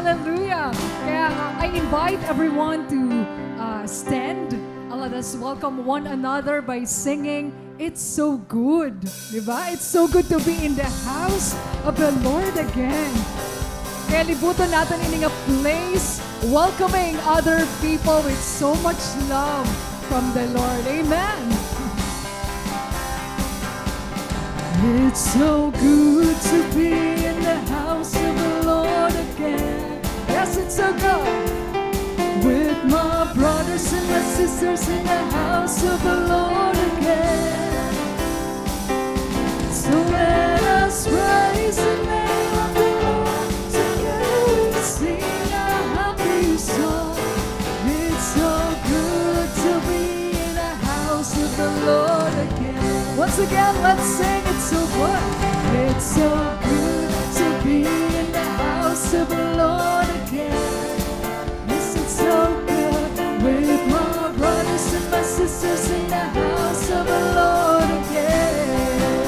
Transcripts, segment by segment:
Hallelujah! Kaya I invite everyone to stand. Let us welcome one another by singing, "It's so good." Diba? It's so good to be in the house of the Lord again. Kaya libutan natin in a place welcoming other people with so much love from the Lord. Amen. It's so good to be in the house of the Lord again. Yes, it's so good. With my brothers and my sisters in the house of the Lord again. So let us praise the name of the Lord. Together we sing a happy song. It's so good to be in the house of the Lord again. Once again, let's sing, it's so good. It's so good to be in the house of the Lord again. Yes, it's so good with my brothers and my sisters in the house of the Lord again.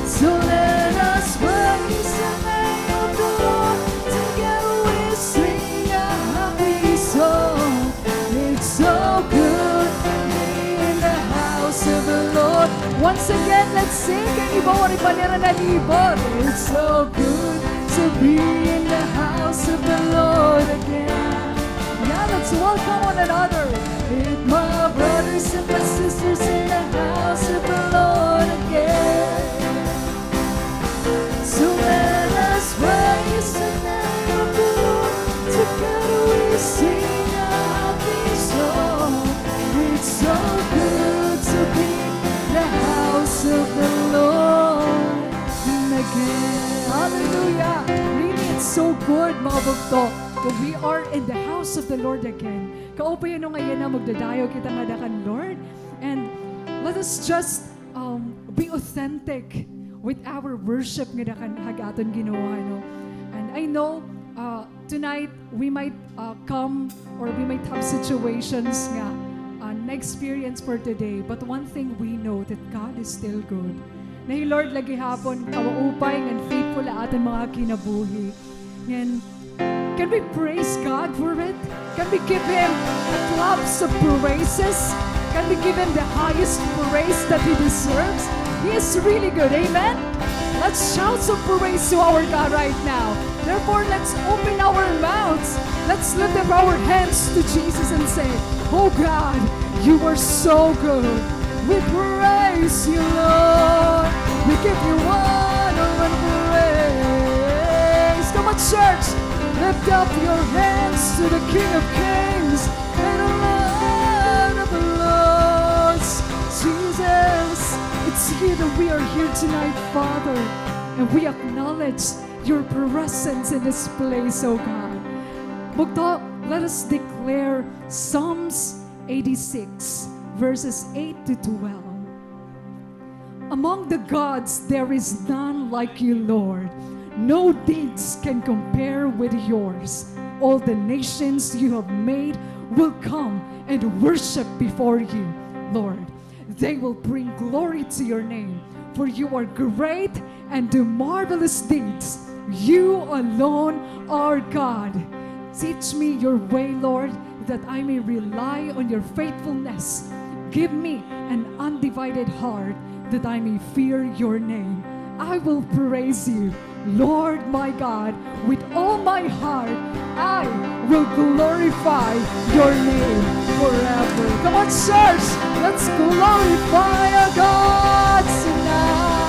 So let us praise the name of the Lord. Together we sing a happy song. It's so good to be in the house of the Lord. Once again, let's sing. Ibawan ipanira na libot. It's so good to be in the house of the Lord again. Yeah, let's welcome one another. With my brothers and my sisters in the house of the Lord again. So let us praise the name of the Lord. Together we sing a happy song. It's so good to be in the house of the Lord again. Hallelujah. Really, it's so good, mga bugto, that we are in the house of the Lord again. Kaupo yun nung ngayon na magdadayo kita nga dakan, Lord. And let us just be authentic with our worship nga dakan hagaton ginawa, no? And I know tonight we might come or we might have situations nga na-experience for today. But one thing we know, that God is still good. Na Lord, lagi hapon, kawaupay and faithful na ating mga kinabuhi. And can we praise God for it? Can we give Him a claps of praises? Can we give Him the highest praise that He deserves? He is really good, amen? Let's shout some praise to our God right now. Therefore, let's open our mouths. Let's lift up our hands to Jesus and say, "Oh God, You are so good. We praise You, Lord. We give You honor and praise." Come on, church. Lift up your hands to the King of Kings and the Lord of Lords. Jesus, it's You that we are here tonight, Father. And we acknowledge Your presence in this place, oh God. Bugto, let us declare Psalms 86, verses 8 to 12. Among the gods there is none like You, Lord. No deeds can compare with Yours. All the nations You have made will come and worship before You, Lord. They will bring glory to Your name, for You are great and do marvelous deeds. You alone are God. Teach me Your way, Lord, that I may rely on Your faithfulness. Give me an undivided heart, that I may fear Your name. I will praise You, Lord my God, with all my heart. I will glorify Your name forever. Come on, church, let's glorify our God tonight.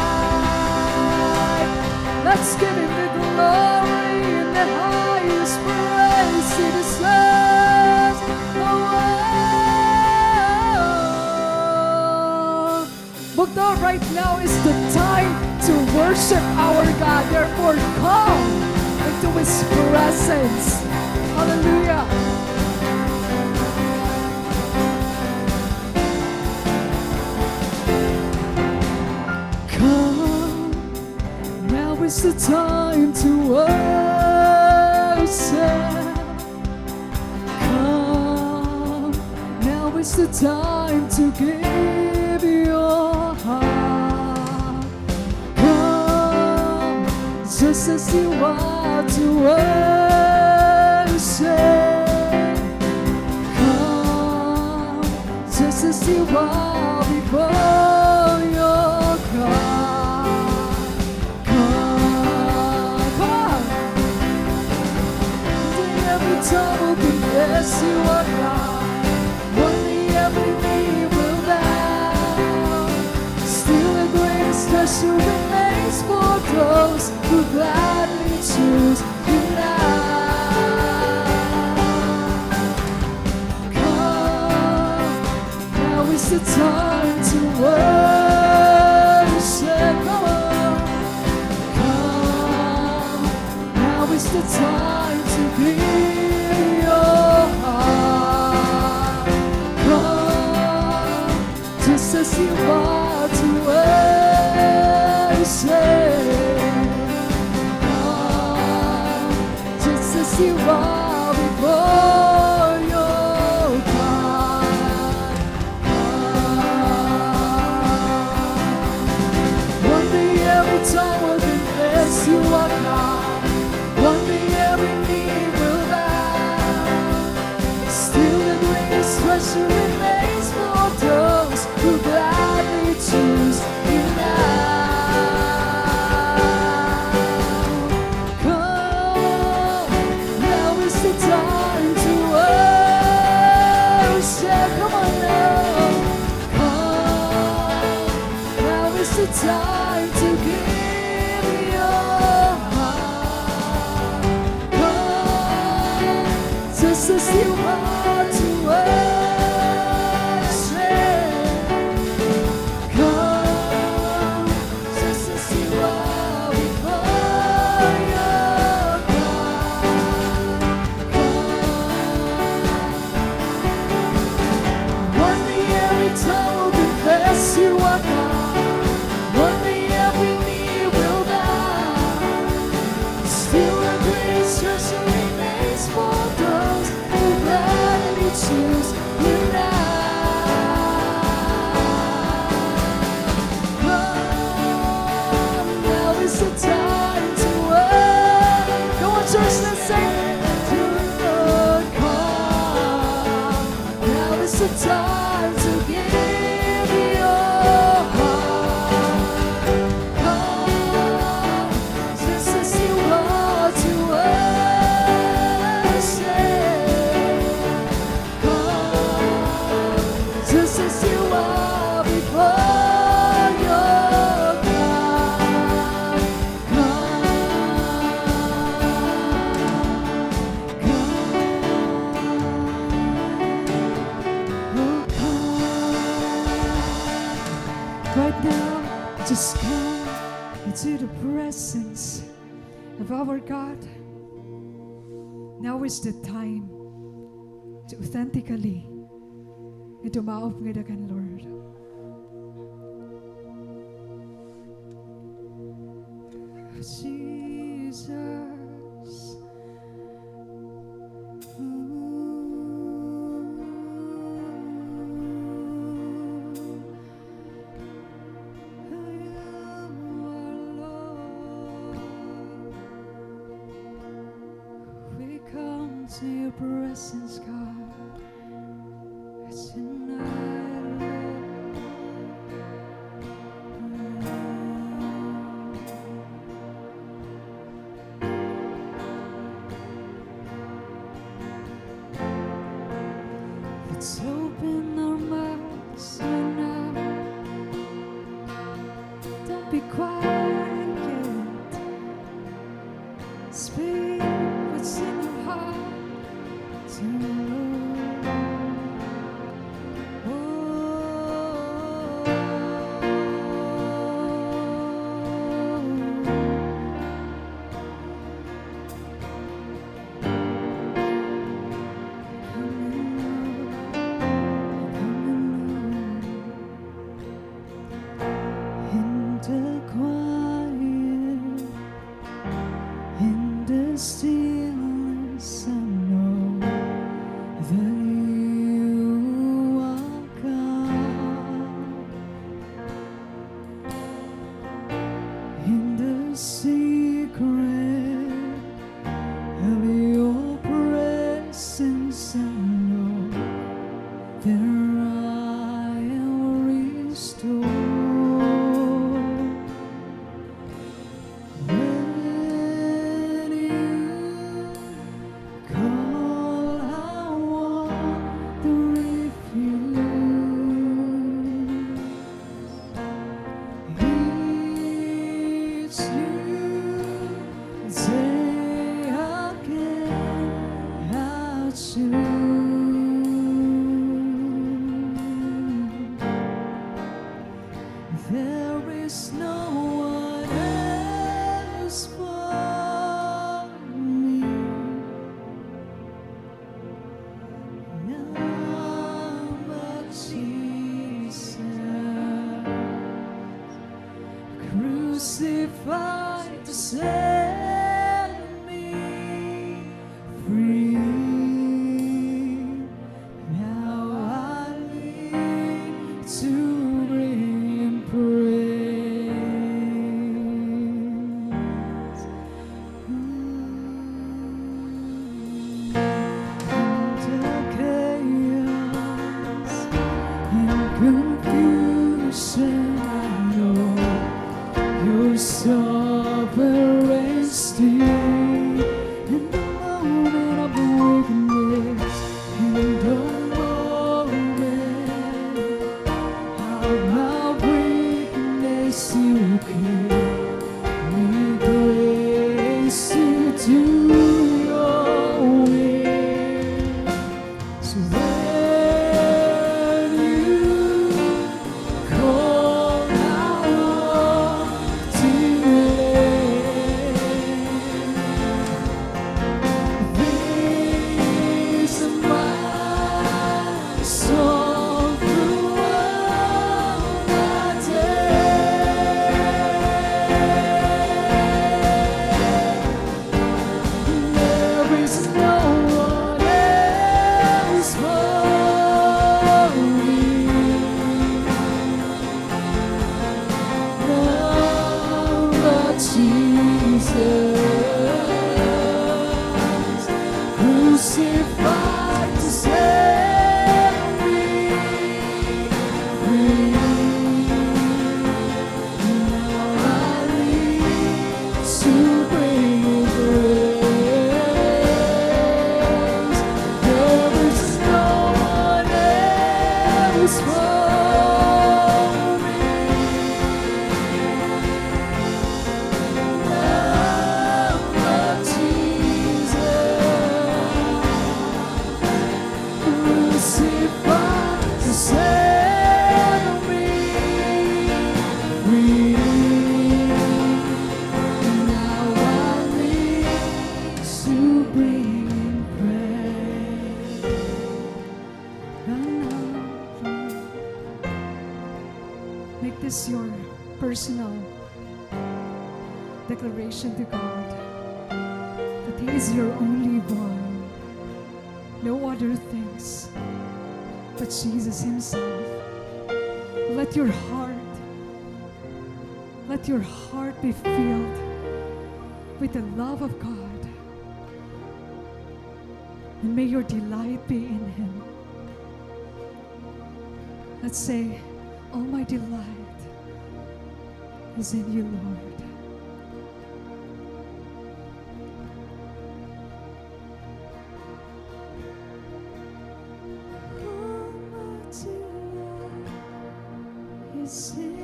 Let's give Him the glory and the highest praise He deserves. Bugto, right now is the time to worship our God. Therefore, come into His presence. Hallelujah. Come, now is the time to worship. Come, now is the time to give Your heart. Come, just as You are to worship. bow before your God. Come on. Every tongue will confess you are God. One day every knee will bow. Still the greatest treasure remains for those who gladly choose you now. Come, now is the time to worship. Come on. Come, now is the time to give your heart. Come, just as you are to worship. Come, just as you are before your God. Come, one day every tongue will confess you are God. One day every knee will bow. Still the greatest treasure remains for those who gladly choose you now. Come, now is the time to worship. Come on now. Come, now is the time to give your heart. Come, just as you are to worship. Come, just as you are before your God. Come, one day every tongue will confess you are God. One day every knee will bow. Still the greatest treasure remains for those who gladly choose you now. Come, now is the time to work. Come on, church, let's sing to the Lord. Come, now is the time to give your heart. Come, just as you are to worship. Come, just as you are before your God. Right now, just come into the presence of our God. Now is the time to authentically dumaop nga dagan, Lord. Jesus. We come to your presence, God. Tonight, let's open our mouths now. Don't be quiet. Speak what's in your heart to the Lord. Stillness, I know that you are God. In the secret of your presence, I know that I am bring praise. And now, make this your personal declaration to God that He is your only one, no other things but Jesus Himself. Let your heart be filled with the love of God, and may your delight be in Him. Let's say, all my delight is in you, Lord. All my delight is in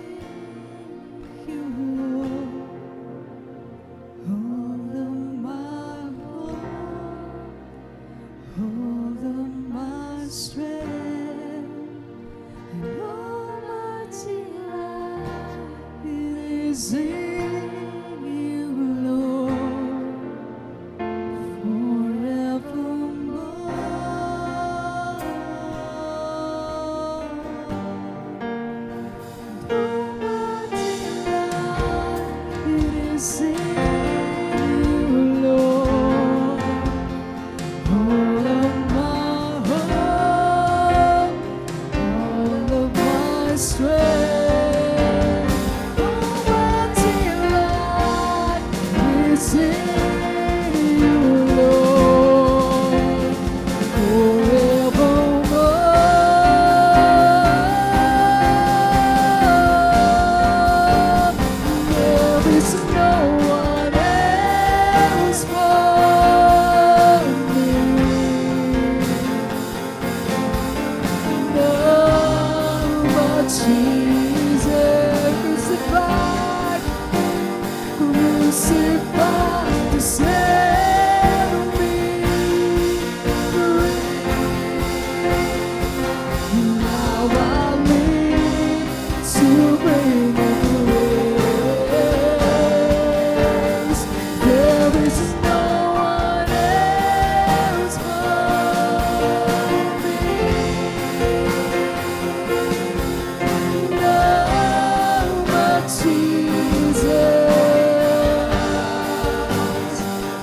you, Lord. All of my heart, all of my strength, and all my delight is in you, Lord, forevermore. And all my delight is in you, Lord. All of my heart, all of my strength, all my delight is in you, Lord, forevermore. There is no one else for me. No but Jesus crucified to set me free. Now I live to bring praise. There is no one else for me. No but Jesus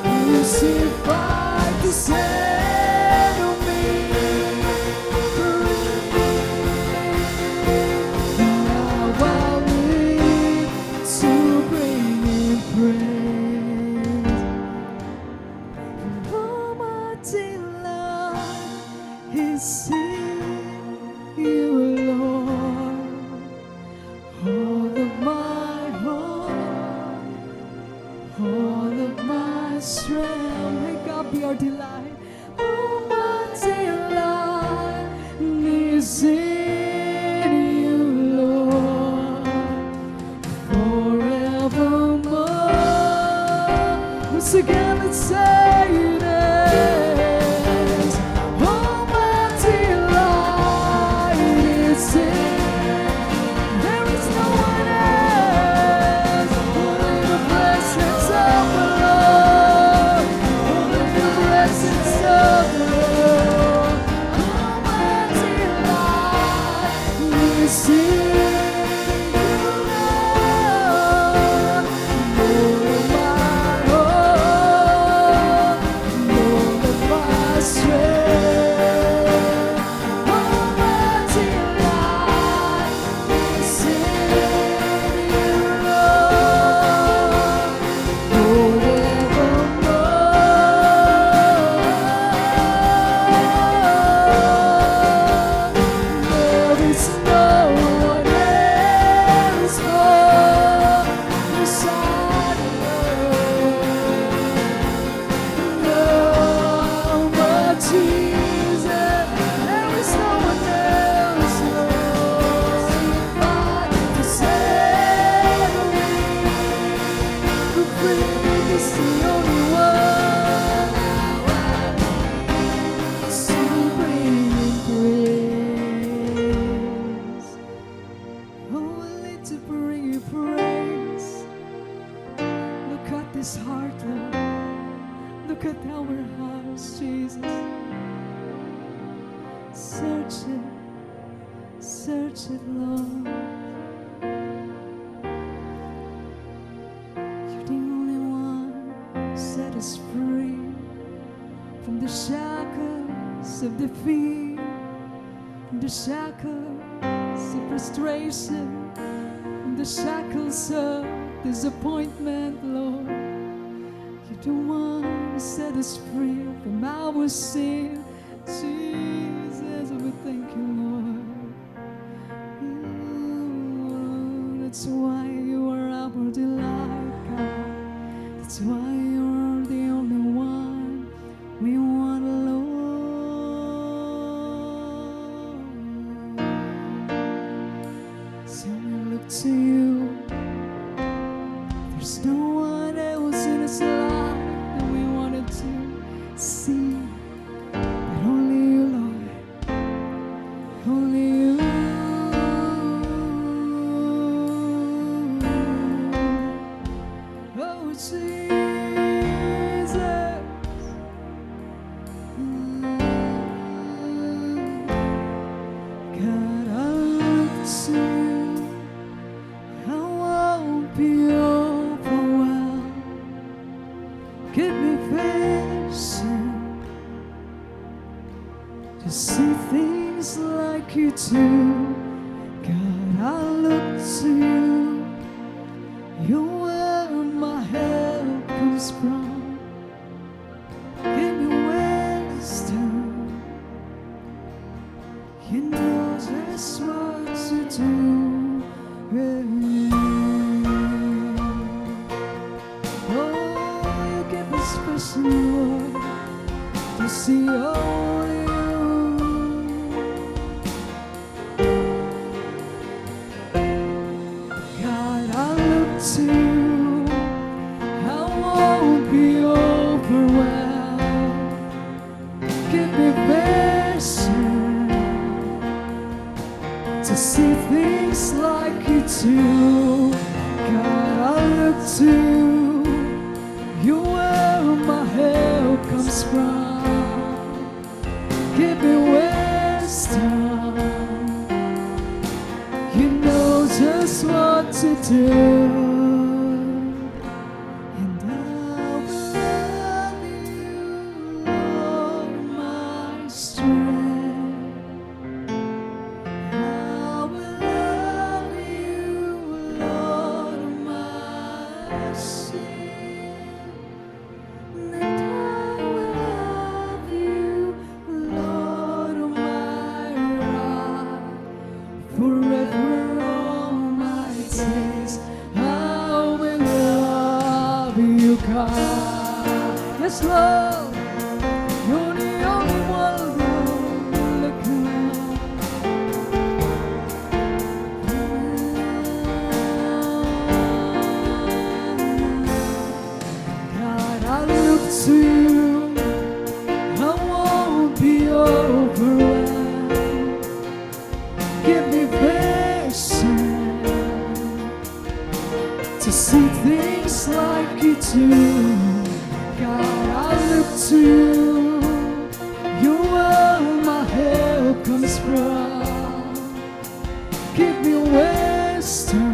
crucified to set me free. Now I live to bring Him praise. And all my delight is in you, Lord. All of my heart, all of my strength, may God be our delight. All my delight is in you, Lord, forevermore. Once again, let's say this. All my delight is in. There is no one else. Only the presence of the Lord. Only the presence of the Lord. All my delight is in you, Lord. All of my heart, Look at our hearts, Jesus. Search it, Lord. You're the only one who set us free from the shackles of defeat, from the shackles of frustration, from the shackles of disappointment, Lord. You're the one who set us free from our sin, Jesus. We thank you, Lord. That's why you are our delight, God. That's why you're the only one we want, Lord. So we look to you. There's no one else in this life that we wanted to see, but only you, Lord. Only you. Oh, Jesus. God, I look to you. I won't be overwhelmed. Give me patience to see things like you do. God, I look to you. You're where my help comes from. Give me wisdom. You know just what to do. Oh, you give me special Lord to see only you. God, I look to you. I won't be overwhelmed. Give me patience to see things like you do. God, I look to you. You're where my help comes from. Give me wisdom. You know just what to do. And I will love you, Lord, my strength. I will love you, Lord, my shield. And I will love you, Lord, my rock. Forever all my days I will love you, God. Yes, Lord, you're the only one, Lord. Look God, I look to you. I won't be overwhelmed. Give me patience to see things like you do. God, I look to you. You're where my help comes from. Give me wisdom.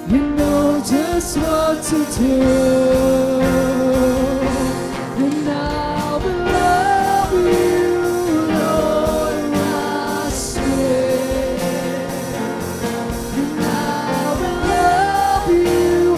You know just what to do. And I will love you, Lord, my strength. And I will love you,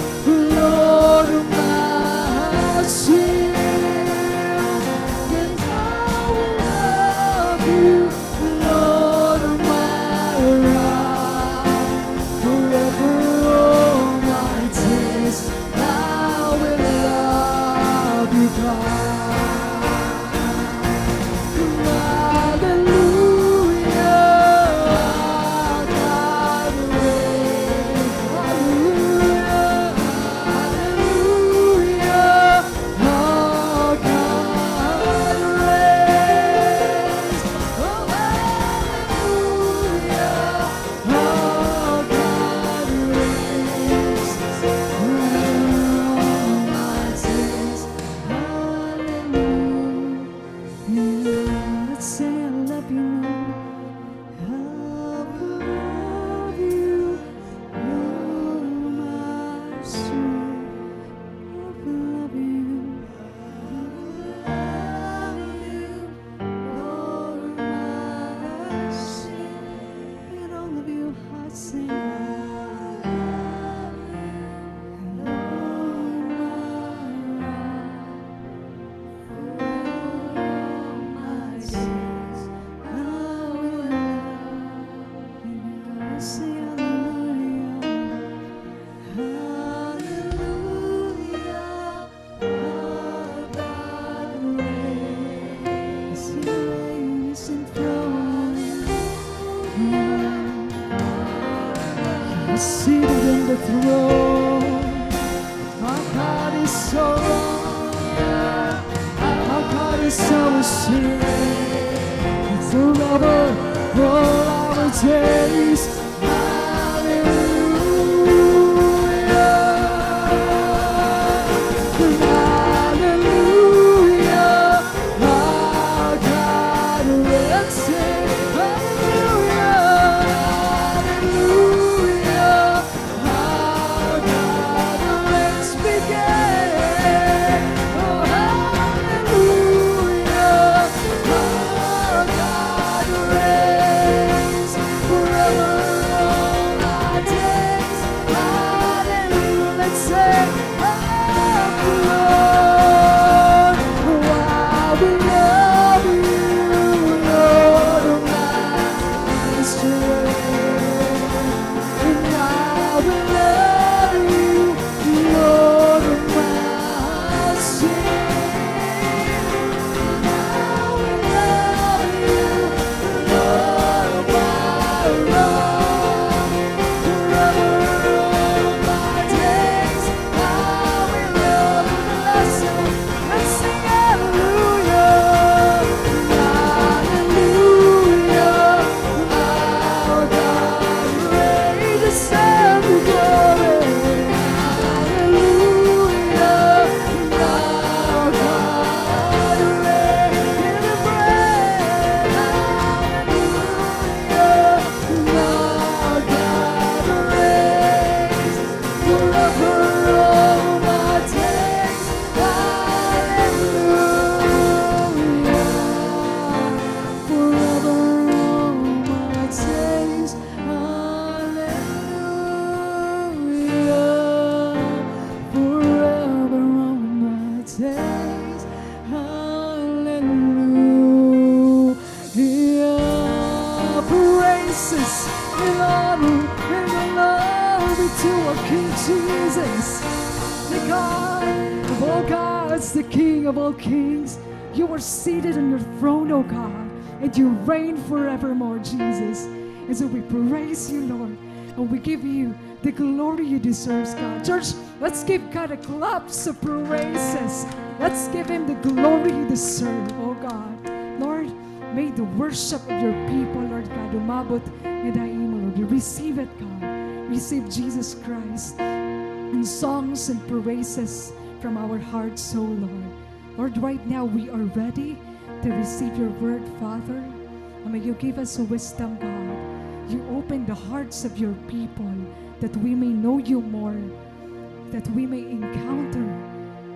throne. Our God is so wrong. Our God is so sweet. Forever, all our days. The King of all kings, you are seated on your throne, O God, and you reign forevermore, Jesus. And so we praise you, Lord, and we give you the glory you deserve, God. Church, let's give God a claps of praises. Let's give him the glory he deserves, oh God. Lord, may the worship of your people, Lord God, umabot na daima, Lord. Receive it, God. Receive Jesus Christ in songs and praises from our hearts, oh Lord. Lord, right now we are ready to receive your word, Father. And may you give us wisdom, God. You open the hearts of your people that we may know you more, that we may encounter,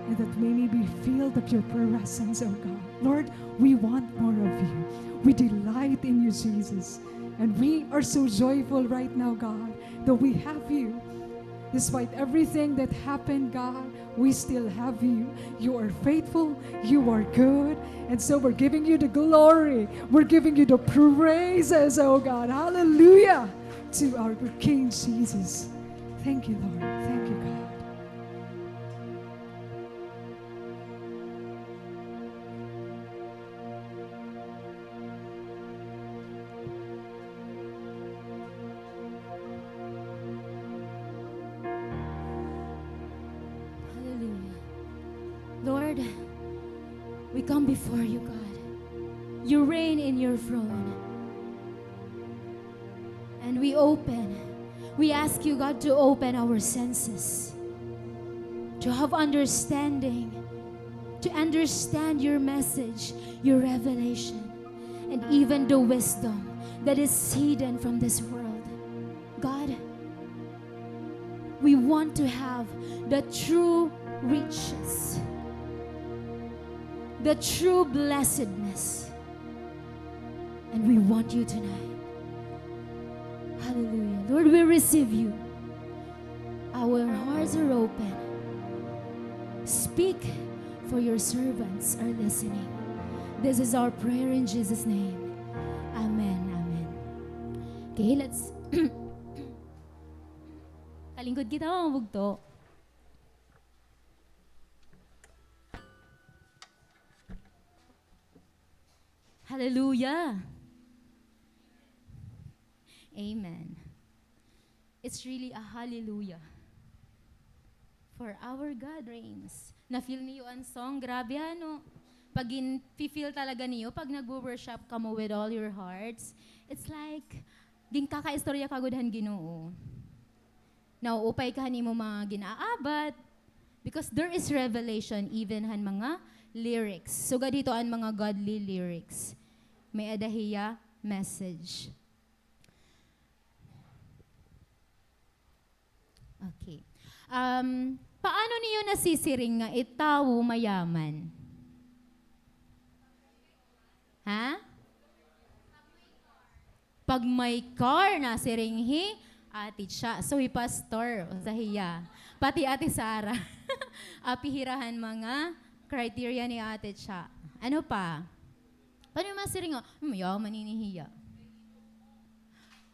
and that we may be filled of your presence, oh God. Lord, we want more of you. We delight in you, Jesus. And we are so joyful right now, God, that we have you. Despite everything that happened, God, we still have you. You are faithful. You are good. And so we're giving you the glory. We're giving you the praises, oh God. Hallelujah to our King Jesus. Thank you, Lord. Thank you, God. Lord, we come before you, God. You reign in your throne. And we ask you, God, to open our senses, to have understanding, to understand your message, your revelation, and even the wisdom that is hidden from this world. God, we want to have the true riches, the true blessedness. And we want you tonight. Hallelujah. Lord, we receive you. Our hearts are open. Speak, for your servants are listening. This is our prayer in Jesus' name. Amen. Amen. Okay, let's kalingkod kita mga bugto. Hallelujah. Amen. It's really a hallelujah for our God reigns. Na-feel niyo ang song? Grabe ano. Pag feel talaga niyo, pag nag-worship ka mo with all your hearts, it's like, din kakaistorya kagudhan Ginoo. Nauupay ka mo mga ginaabat, because there is revelation even han mga lyrics. So dito ang mga godly lyrics. May adahiya message. Okay. Paano niyo nasisiring nga itawo mayaman? Ha? Pag may car na siringhi, ati siya. So, pastor, zahiya. Pati ati Sara. Apihirahan mga criteria ni ate siya. Ano pa? Paano yung masiring? Mayaman inihiya.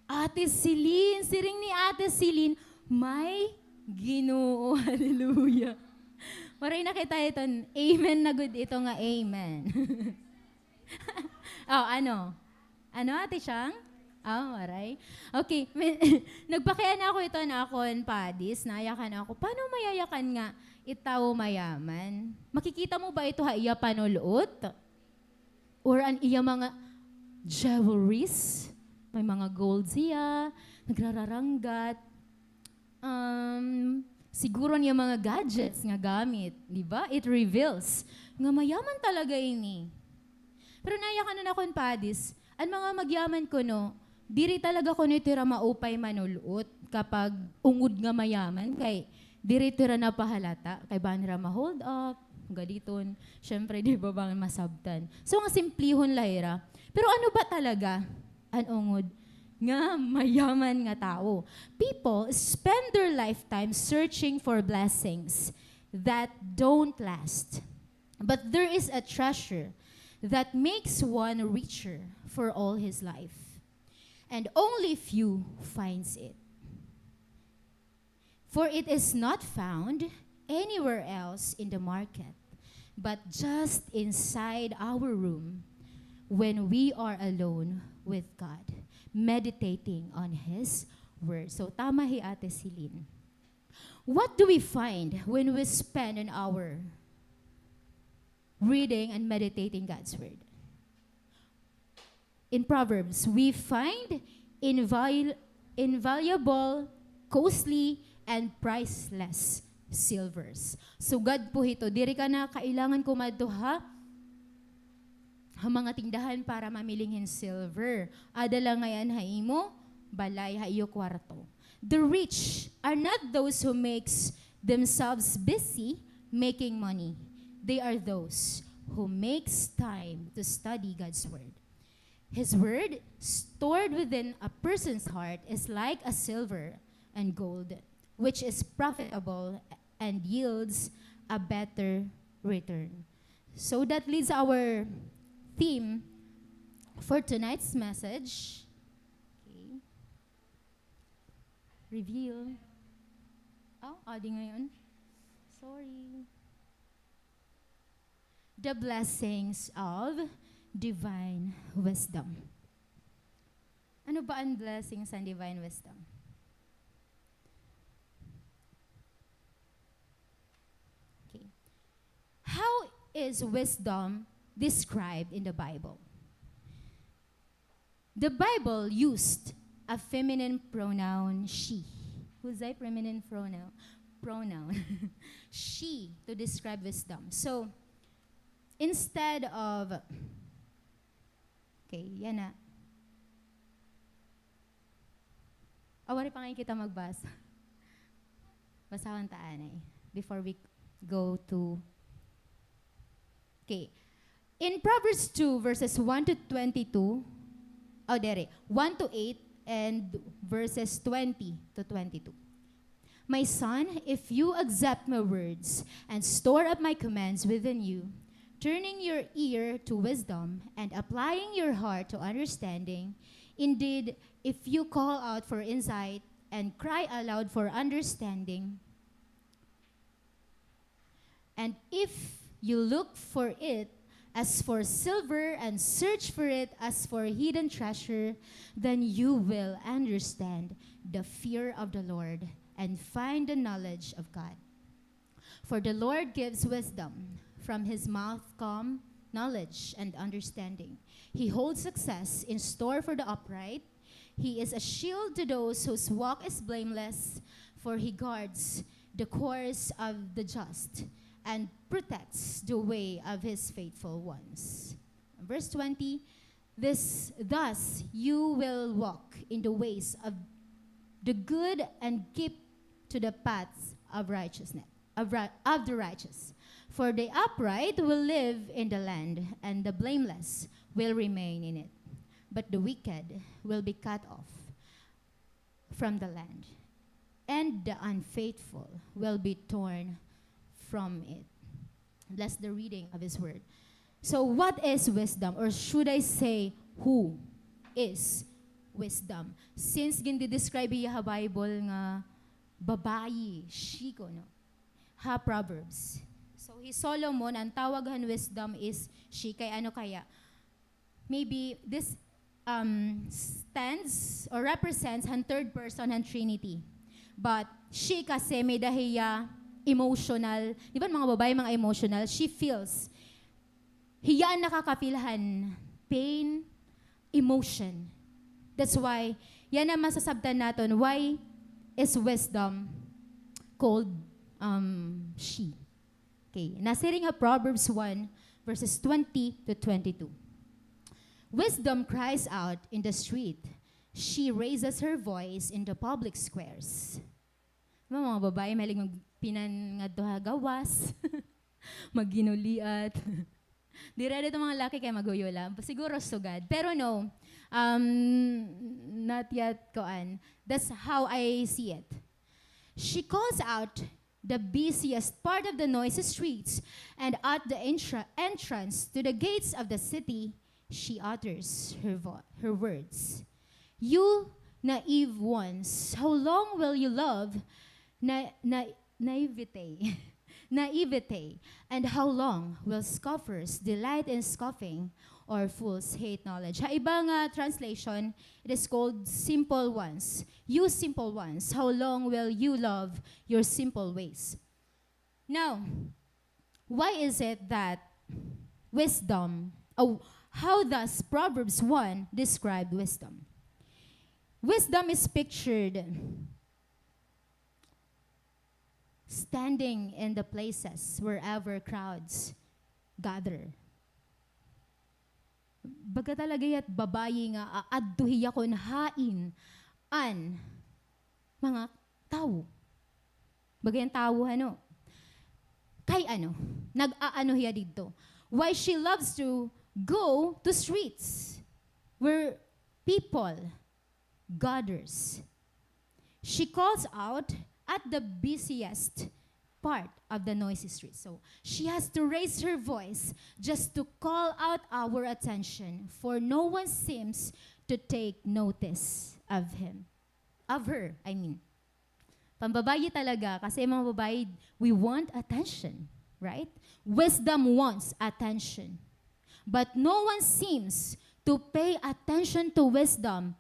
Ate Celine, siring ni Ate Celine, may Ginoo. Hallelujah. Maray nakita ito. Amen na good ito nga. Amen. Ano? Ano, Ate Siyang? Maray. Okay. Nagpakaya na ako ito na akon padis. Nayakan ako. Paano mayayakan nga itaw mayaman? Makikita mo ba ito iya panulot? Or an iya mga jewelries? May mga gold siya. Nagrararanggat. Siguro niya mga gadgets nga gamit, di ba? It reveals nga mayaman talaga ini. Pero nayakan na akong padis, ang mga magyaman ko no, diri talaga ko tira maupay manulot kapag ungod nga mayaman, kay diri tira na pahalata, kay ba nira ma-hold up, gaditon, syempre di ba bang masabtan. So nga simplihon lahira. Pero ano ba talaga ang ungod nga mayaman nga tao? People spend their lifetime searching for blessings that don't last. But there is a treasure that makes one richer for all his life. And only few finds it. For it is not found anywhere else in the market, but just inside our room when we are alone with God, meditating on His Word. So, tama hi Ate Celine. What do we find when we spend an hour reading and meditating God's Word? In Proverbs, we find invaluable, costly, and priceless silvers. So, God po ito. Diri ka na kailangan kumadto mga tindahan para mamilinghin silver. Adala ngayon haimo, balay haiyo kwarto. The rich are not those who makes themselves busy making money. They are those who makes time to study God's Word. His Word, stored within a person's heart, is like a silver and gold, which is profitable and yields a better return. So that leads our theme for tonight's message. Okay. Reveal. Adi ngayon. Sorry. The blessings of divine wisdom. Ano ba ang blessings and divine wisdom? Okay. How is wisdom described in the Bible? The Bible used a feminine pronoun, she. Who's that feminine pronoun? She, to describe wisdom. So, instead of, okay, yan na. Awari pa ngayon kita magbasa. Basahan taan before we go to, okay. In Proverbs 2, verses 1 to 22, 1 to 8, and verses 20 to 22. My son, if you accept my words and store up my commands within you, turning your ear to wisdom and applying your heart to understanding, indeed, if you call out for insight and cry aloud for understanding, and if you look for it as for silver and search for it as for hidden treasure, then you will understand the fear of the Lord and find the knowledge of God. For the Lord gives wisdom. From his mouth come knowledge and understanding. He holds success in store for the upright. He is a shield to those whose walk is blameless, for he guards the course of the just and protects the way of his faithful ones. Verse 20, thus you will walk in the ways of the good and keep to the paths of righteousness, of the righteous. For the upright will live in the land, and the blameless will remain in it. But the wicked will be cut off from the land, and the unfaithful will be torn from it. Bless the reading of his word. So what is wisdom? Or should I say, who is wisdom? Since gindi-describe iya Bible nga babayi, shiko, no? Ha, Proverbs. So, Solomon, ang tawaghan wisdom is she. Kay ano kaya? Maybe this stands or represents ang third person ng Trinity. But she kasi may dahiya emotional. Di ba mga babae mga emotional? She feels. Hiya ang nakakapilhan. Pain, emotion. That's why, yan ang masasabtan natin. Why is wisdom called she? Okay, nasa ring of Proverbs 1, verses 20 to 22. Wisdom cries out in the street. She raises her voice in the public squares. Mga babae, mahilig magpinangadto gawas, magginuliat. Di ready itong mga laki kaya maguyula. Siguro sugad. Pero no, not yet koan. That's how I see it. She calls out the busiest part of the noisy streets, and at the entrance to the gates of the city, she utters her words. You naive ones, how long will you love naivete? Naivete, and how long will scoffers delight in scoffing, or fools hate knowledge? Sa ibang translation, it is called simple ones. You simple ones, how long will you love your simple ways? Now, why is it that wisdom, how does Proverbs 1 describe wisdom? Wisdom is pictured standing in the places wherever crowds gather. Baga talaga yat babayi nga aadtuhiya kon hain an mga tao. Bagay ang tao ano. Kay ano, nag-aano hiya dito. Why she loves to go to streets where people gathers. She calls out at the busiest part of the noisy street. So she has to raise her voice just to call out our attention, for no one seems to take notice of her. Pambabayi talaga, kasi mga babae, we want attention, right? Wisdom wants attention. But no one seems to pay attention to wisdom.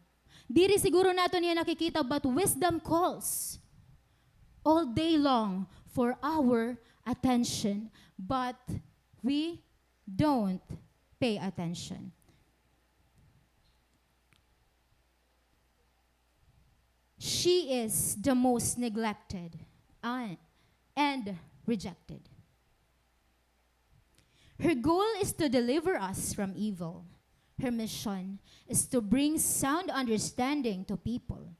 Diri siguro nato niya nakikita, but wisdom calls all day long for our attention, but we don't pay attention. She is the most neglected and rejected. Her goal is to deliver us from evil. Her mission is to bring sound understanding to people,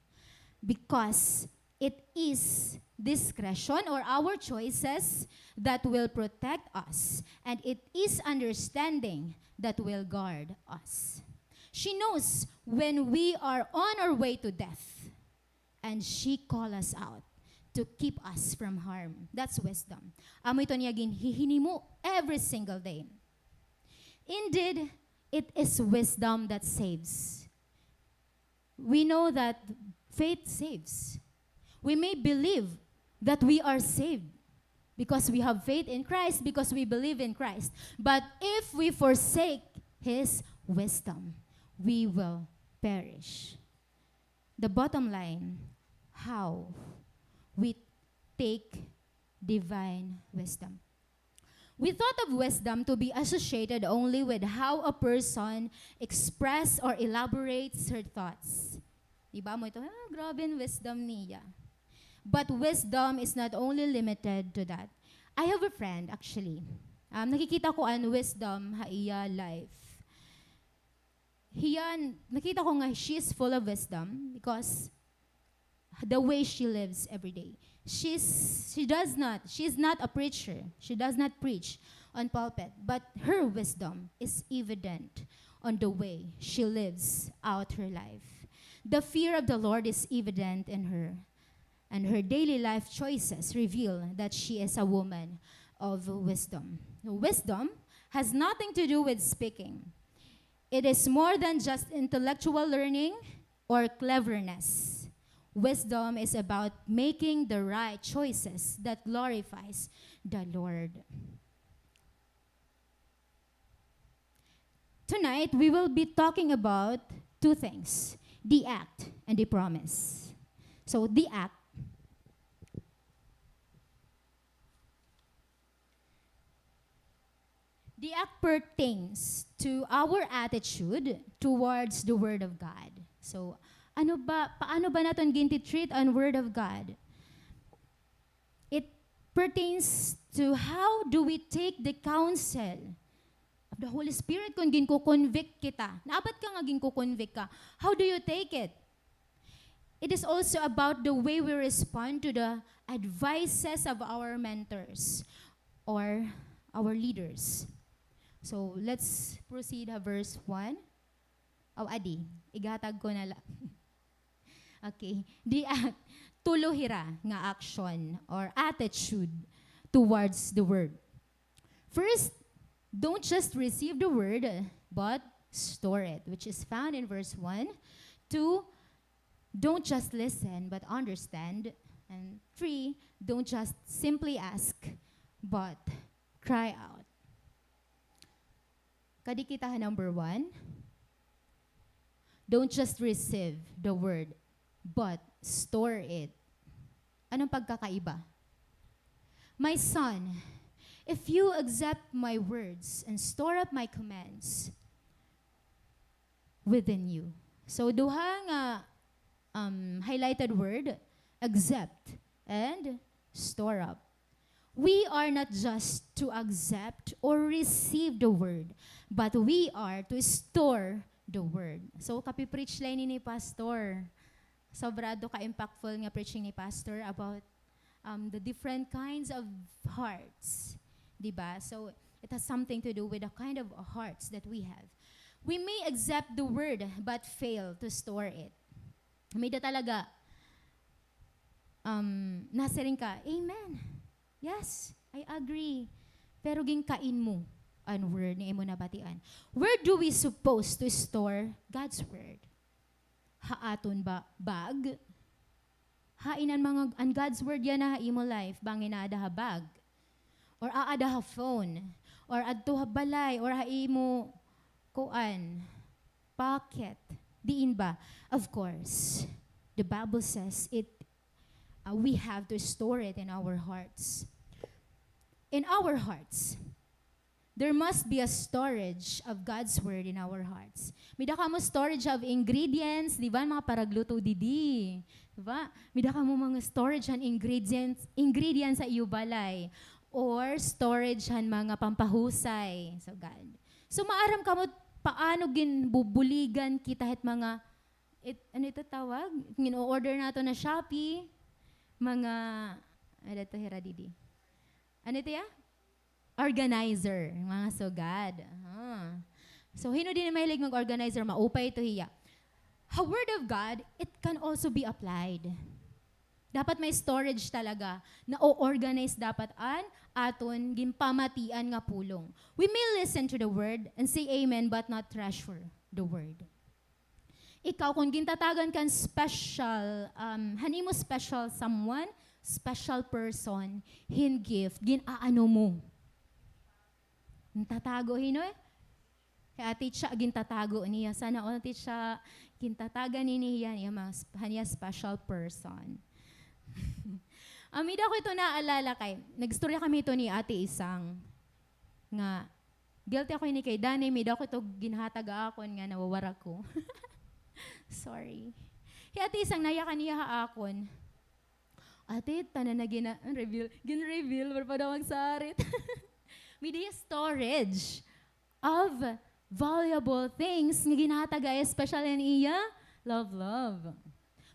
because it is discretion or our choices that will protect us, and it is understanding that will guard us. She knows when we are on our way to death, and she calls us out to keep us from harm. That's wisdom. Amo ito niya hihinimo every single day. Indeed, it is wisdom that saves. We know that faith saves. We may believe that we are saved because we have faith in Christ, because we believe in Christ. But if we forsake His wisdom, we will perish. The bottom line, how we take divine wisdom. We thought of wisdom to be associated only with how a person express or elaborates her thoughts. Diba mo ito, grabe yung wisdom niya. But wisdom is not only limited to that. I have a friend actually. Nakikita ko ang wisdom ha iya life. Nakita ko nga she's full of wisdom because the way she lives every day. She's not a preacher. She does not preach on pulpit, but her wisdom is evident on the way she lives out her life. The fear of the Lord is evident in her, and her daily life choices reveal that she is a woman of wisdom. Wisdom has nothing to do with speaking. It is more than just intellectual learning or cleverness. Wisdom is about making the right choices that glorifies the Lord. Tonight, we will be talking about two things, the act and the promise. So, the act. The act pertains to our attitude towards the Word of God. So, paano ba natin ginti-treat ang Word of God? It pertains to how do we take the counsel of the Holy Spirit kung ginko-convict kita. Naabat ka nga ginko-convict ka. How do you take it? It is also about the way we respond to the advices of our mentors or our leaders. So, let's proceed ha verse 1. Adi, igatag ko na lang. Okay. The act, tuluhira nga action or attitude towards the word. First, don't just receive the word, but store it, which is found in verse 1. 2, don't just listen, but understand. And 3, don't just simply ask, but cry out. Kadikitahan number 1, don't just receive the word, but store it. Anong pagkakaiba? My son, if you accept my words and store up my commands within you. So, duha nga highlighted word, accept and store up. We are not just to accept or receive the word, but we are to store the word. So, kapipreach line ni Pastor. Sobrado ka-impactful nga preaching ni Pastor about the different kinds of hearts. Diba? So, it has something to do with the kind of hearts that we have. We may accept the word, but fail to store it. May da talaga, nasa rin ka, amen. Yes, I agree. Pero ginkain mo ang word ni imo nabatian. Where do we supposed to store God's word? Haaton ba bag? Hainan mga ang God's word yan na imo life bangin na ada ha bag or aada ha phone or adto ha balay or haimo kuan pocket diin ba? Of course, the Bible says we have to store it in our hearts. In our hearts, there must be a storage of God's word in our hearts. Mida ka mo storage of ingredients, di ba? Mga paragluto didi. Di ba? Mida ka mo mga storage and ingredients sa iyo balay. Or storage han mga pampahusay. So, God. So, maaram ka mo paano ginbubuligan kita het mga, ano ito tawag? Gino-order nato na Shopee. Mga, ano ito hira didi? Ano ito ya? Organizer. Mga sugad. So, hino din na mahilig mag-organizer, maupay ito hiya. A word of God, it can also be applied. Dapat may storage talaga na o-organize dapat an aton ginpamatian nga pulong. We may listen to the word and say amen but not treasure the word. Ikaw, kung gintatagan kan special, hanimo special someone, special person, hin gift, ginaano mo. Tatago hino eh. Kaya teacher gintatago niya. Sana all teacher gintatagan niya niya hanya special person. Amida ko ito naalala kay, nagstorya kami ito ni ate isang, nga, guilty ako ni kay Dani, mida ko ito ginhatag akon nga nawawara ko. Sorry. Kaya ate isang nayakan niya haakon. Ate, tanan na gin-reveal, para pa daw magsarit. Media storage of valuable things nga ginhatag especially niya, love.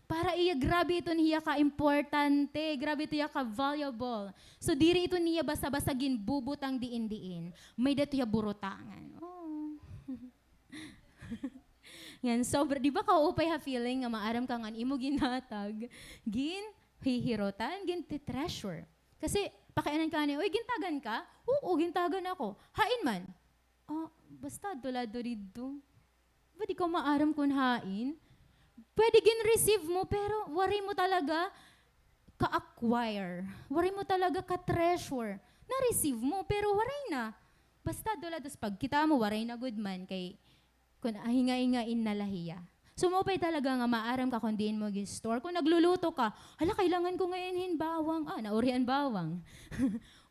Para iya, grabe ito niya ka-importante, grabe ito niya ka-valuable. So, diri ito niya basta-basta ginbubutang diin-diin. May dato niya burutangan. Oh. Yan, sobra. Di ba kaupay ha feeling nga maaram ka nga imo ginatag, hihirotan, treasure. Kasi, pakainan ka niya, uy, gintagan ka? Oo, gintagan ako. Hain man. Oh, basta, dolado dito. Ba di ko maaram kung hain? Pwede gin-receive mo, pero worry mo talaga ka-acquire. Worry mo talaga ka-treasure. Na-receive mo, pero worry na. Basta dola, dos pag kita mo, worry na good man, kay kung hinga-hingain na lahiya. So, mapay talaga nga maaram ka kung diin mo gin-store. Kung nagluluto ka, hala, kailangan ko ngayon bawang. Naurian bawang.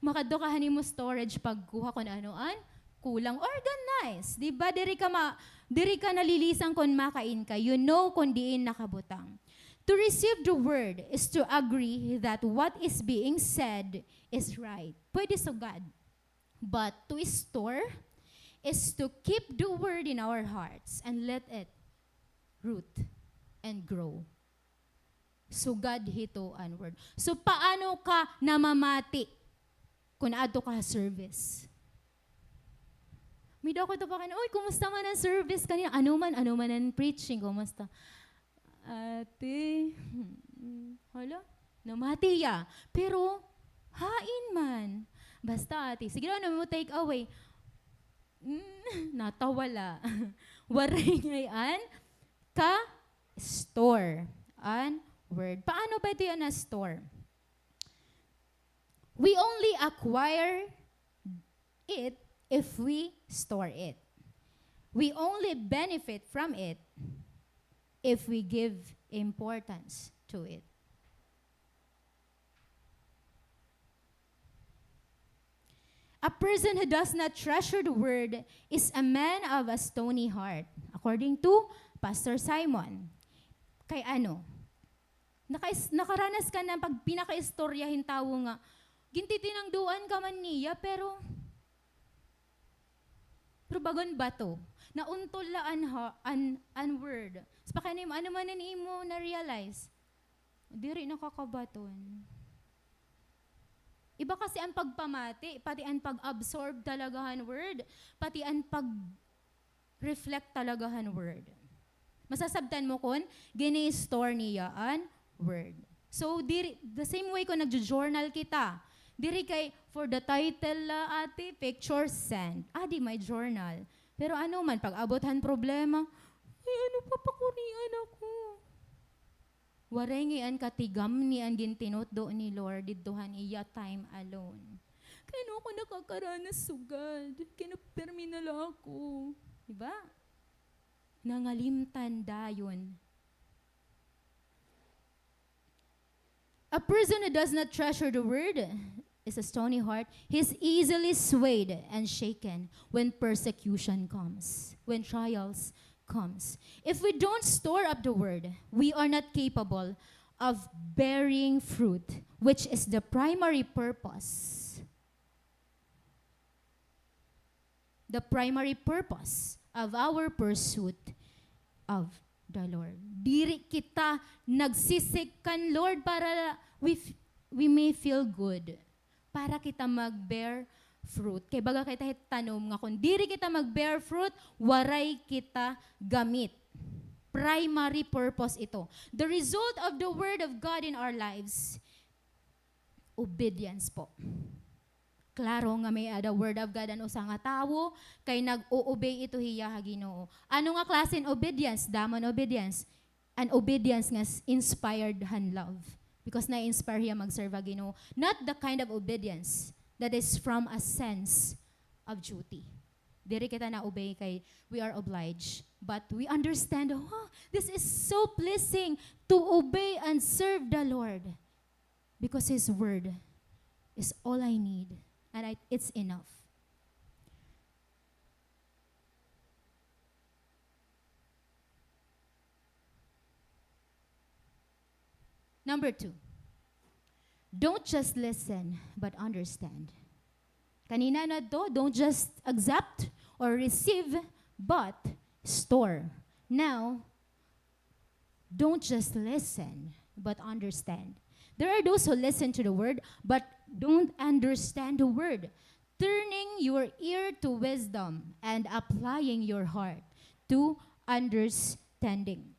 Makado ka mo storage pagkuha kung anoan, kulang, organize. Diba? Diri ka nalilisang kung makain ka. You know kung diin nakabutang. To receive the word is to agree that what is being said is right. Pwede so God. But to store is to keep the word in our hearts and let it root and grow. So God hito an word. So paano ka namamati kung ato ka service? Mida ko ito pa kanina, uy, kumusta man ang service kanina? Ano man ang preaching, kumusta? Ate, hala, namati ya. Pero, hain man. Basta ate, sige na mo take away. Natawala. Waray ngayon, store an word. Paano ba ito yan na store? We only acquire it if we store it. We only benefit from it if we give importance to it. A person who does not treasure the word is a man of a stony heart, according to Pastor Simon. Kay ano? Nakaranas ka na pag pinaka-istoryahin tao nga, gintitinangduan ka man niya, pero bagon ba to? Nauntulaan an word. Sa pakanim, ano man imo na-realize? Diri nakakabaton. Iba kasi ang pagpamati, pati ang pag-absorb talagahan word, pati ang pag-reflect talagahan word. Masasabtan mo kun, gini-store niya an word. So, the same way kung nagjo-journal kita, diri kay, for the title ate, picture send. Di may journal. Pero ano man, pag abothan problema, papakurian ako. Waray ngayon katigam ni ang gintinotdo ni Lord, didduhan iya time alone. Kaya ako nakakaranas sugad. Kinaperminal ako. Diba? Nangalimtan dayon. A person who does not treasure the word is a stony heart. He's easily swayed and shaken when persecution comes, when trials comes. If we don't store up the word, we are not capable of bearing fruit, which is the primary purpose. The primary purpose of our pursuit of the Lord. Diri kita nagsisikan, Lord, para we may feel good. Para kita mag-bear fruit. Kaya baga kita tanom nga kung diri kita mag-bear fruit, waray kita gamit. Primary purpose ito. The result of the word of God in our lives, obedience po. Klaro nga may the word of God ano sa nga tawo, kay nag-o-obey ito hiya Ginoo. Ano nga klase in obedience? Damon obedience. An obedience nga inspired han love. Because na-inspire hiya mag-serve Ginoo. Not the kind of obedience that is from a sense of duty. Diri kita na-obey kay we are obliged. But we understand, this is so pleasing to obey and serve the Lord. Because His word is all I need, and it's enough. Number 2, don't just listen, but understand. Kanina na to, don't just accept or receive, but store. Now, don't just listen, but understand. There are those who listen to the word, but don't understand the word. Turning your ear to wisdom and applying your heart to understanding.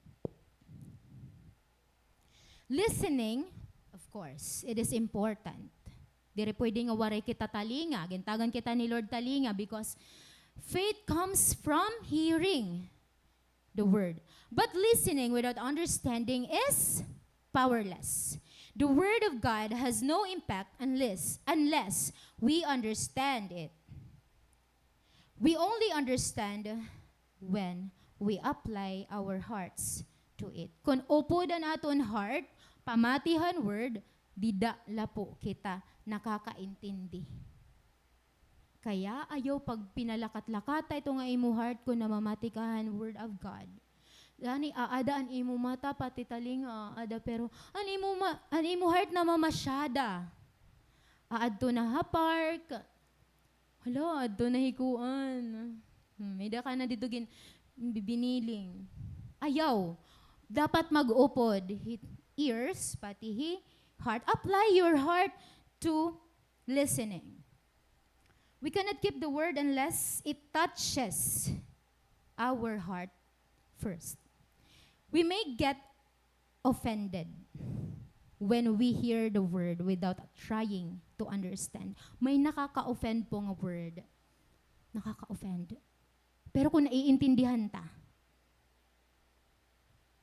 Listening, of course, it is important. Dire pwedeng waray kita talinga, gintagan kita ni Lord talinga, because faith comes from hearing the word. But listening without understanding is powerless. The word of God has no impact unless we understand it. We only understand when we apply our hearts to it. Kung upod ang aton heart, pamatihan word, dida lapo kita nakakaintindi. Kaya ayaw pag pinalakat-lakata ito nga imo heart ko na mamatikahan word of God. Dani aada an imo mata pati talinga ada, pero an imo heart na mamasyada. Aadto na ha park. Hala, adto na hikuan. May da ka na dito bibiniling. Ayaw. Dapat mag-upod. Ears, pati heart. Apply your heart to listening. We cannot keep the word unless it touches our heart first. We may get offended when we hear the word without trying to understand. May nakaka-offend po nga word. Nakaka-offend. Pero kung naiintindihan ta,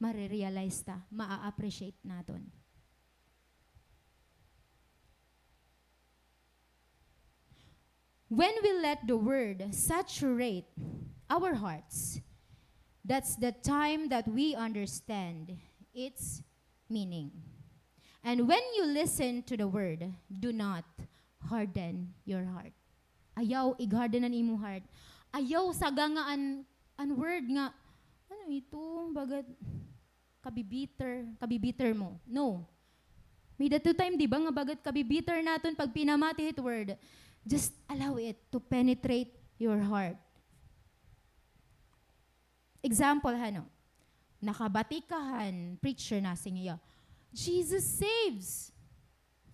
marirealize ta, maa-appreciate naton. When we let the word saturate our hearts, that's the time that we understand its meaning. And when you listen to the word, do not harden your heart. Ayaw igharden ang imo heart. Ayaw saga nga an word nga, ano ito, bagat kabibiter mo. No. May that time, di ba, nga bagat kabibiter naton pag pinamati it word. Just allow it to penetrate your heart. Example, nakabatikahan, preacher na singiya, Jesus saves.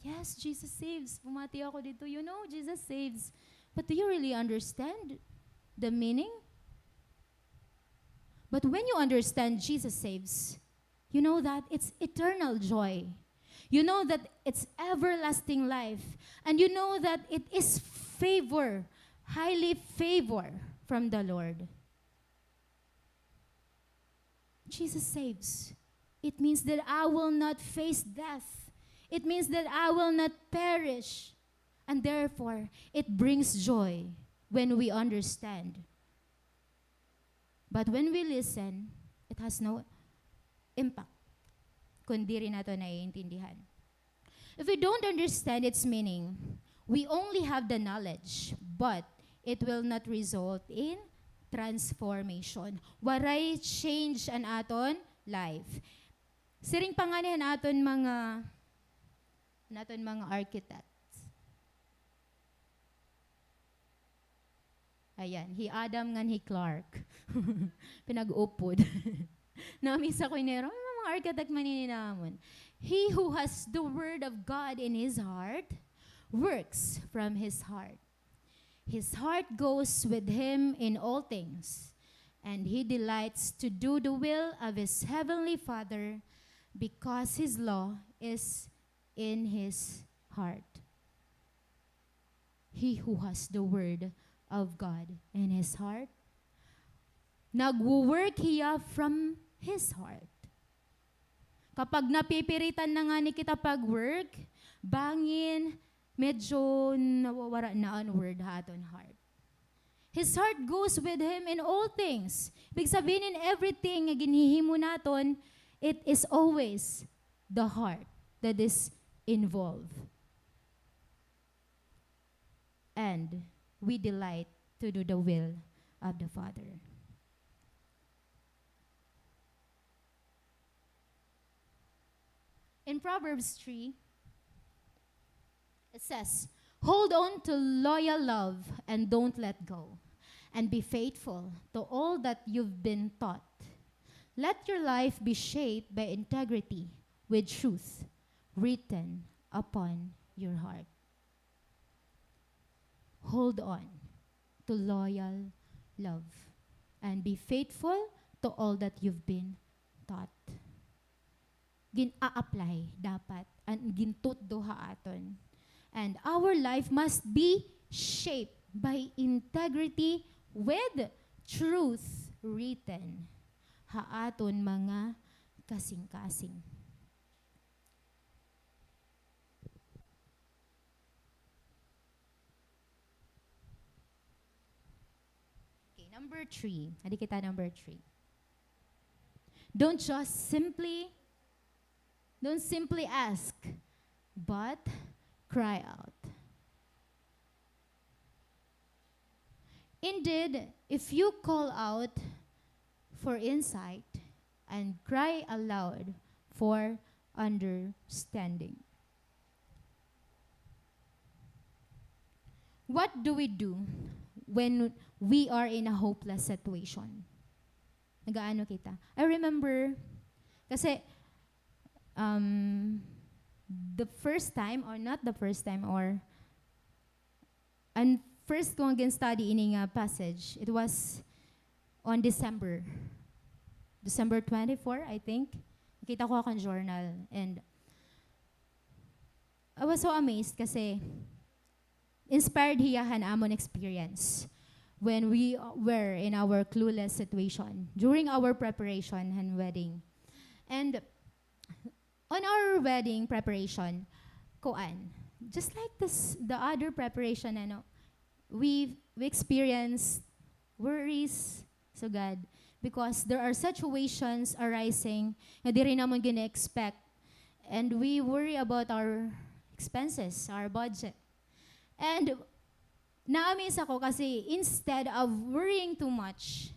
Yes, Jesus saves. Pumati ako dito, you know, Jesus saves. But do you really understand the meaning? But when you understand Jesus saves, you know that it's eternal joy. You know that it's everlasting life. And you know that it is favor, highly favor from the Lord. Jesus saves. It means that I will not face death. It means that I will not perish. And therefore, it brings joy when we understand. But when we listen, it has no impact kung di rin nato naiintindihan. If we don't understand its meaning, we only have the knowledge, but it will not result in transformation. Waray change an aton life. Siring panganihan aton mga architects. Ayan, hi Adam ngan hi Clark. Pinag-upod. Namisa ko inero, mga architect manininamon. He who has the word of God in his heart works from his heart. His heart goes with him in all things, and he delights to do the will of his heavenly Father because his law is in his heart. He who has the word of God in his heart, nagwo-work hiya from his heart. Kapag napipiritan na nga ni kita pag-work, bangin, medyo nawawara na ang word haton heart. His heart goes with him in all things. Ibig sabihin, in everything nga ginihimo naton, it is always the heart that is involved. And we delight to do the will of the Father. In Proverbs 3, it says, hold on to loyal love and don't let go, and be faithful to all that you've been taught. Let your life be shaped by integrity with truth written upon your heart. Hold on to loyal love and be faithful to all that you've been taught. Gin-a-apply dapat and gintutdo haaton. And our life must be shaped by integrity with truth written haaton mga kasing-kasing. Okay, number 3. Adi kita number 3. Don't simply ask, but cry out. Indeed, if you call out for insight and cry aloud for understanding. What do we do when we are in a hopeless situation? Nagaano kita? I remember, kasi the first time, or not the first time, and first kong again study in a passage, it was on December 24, I think. Nakita ko akong journal, and I was so amazed kasi inspired hiyahan amon experience when we were in our clueless situation during our preparation and wedding. And on our wedding preparation, just like the other preparation, we experienced worries, so God, because there are situations arising na di rin naman gina-expect, and we worry about our expenses, our budget. And na-amaze ako kasi instead of worrying too much,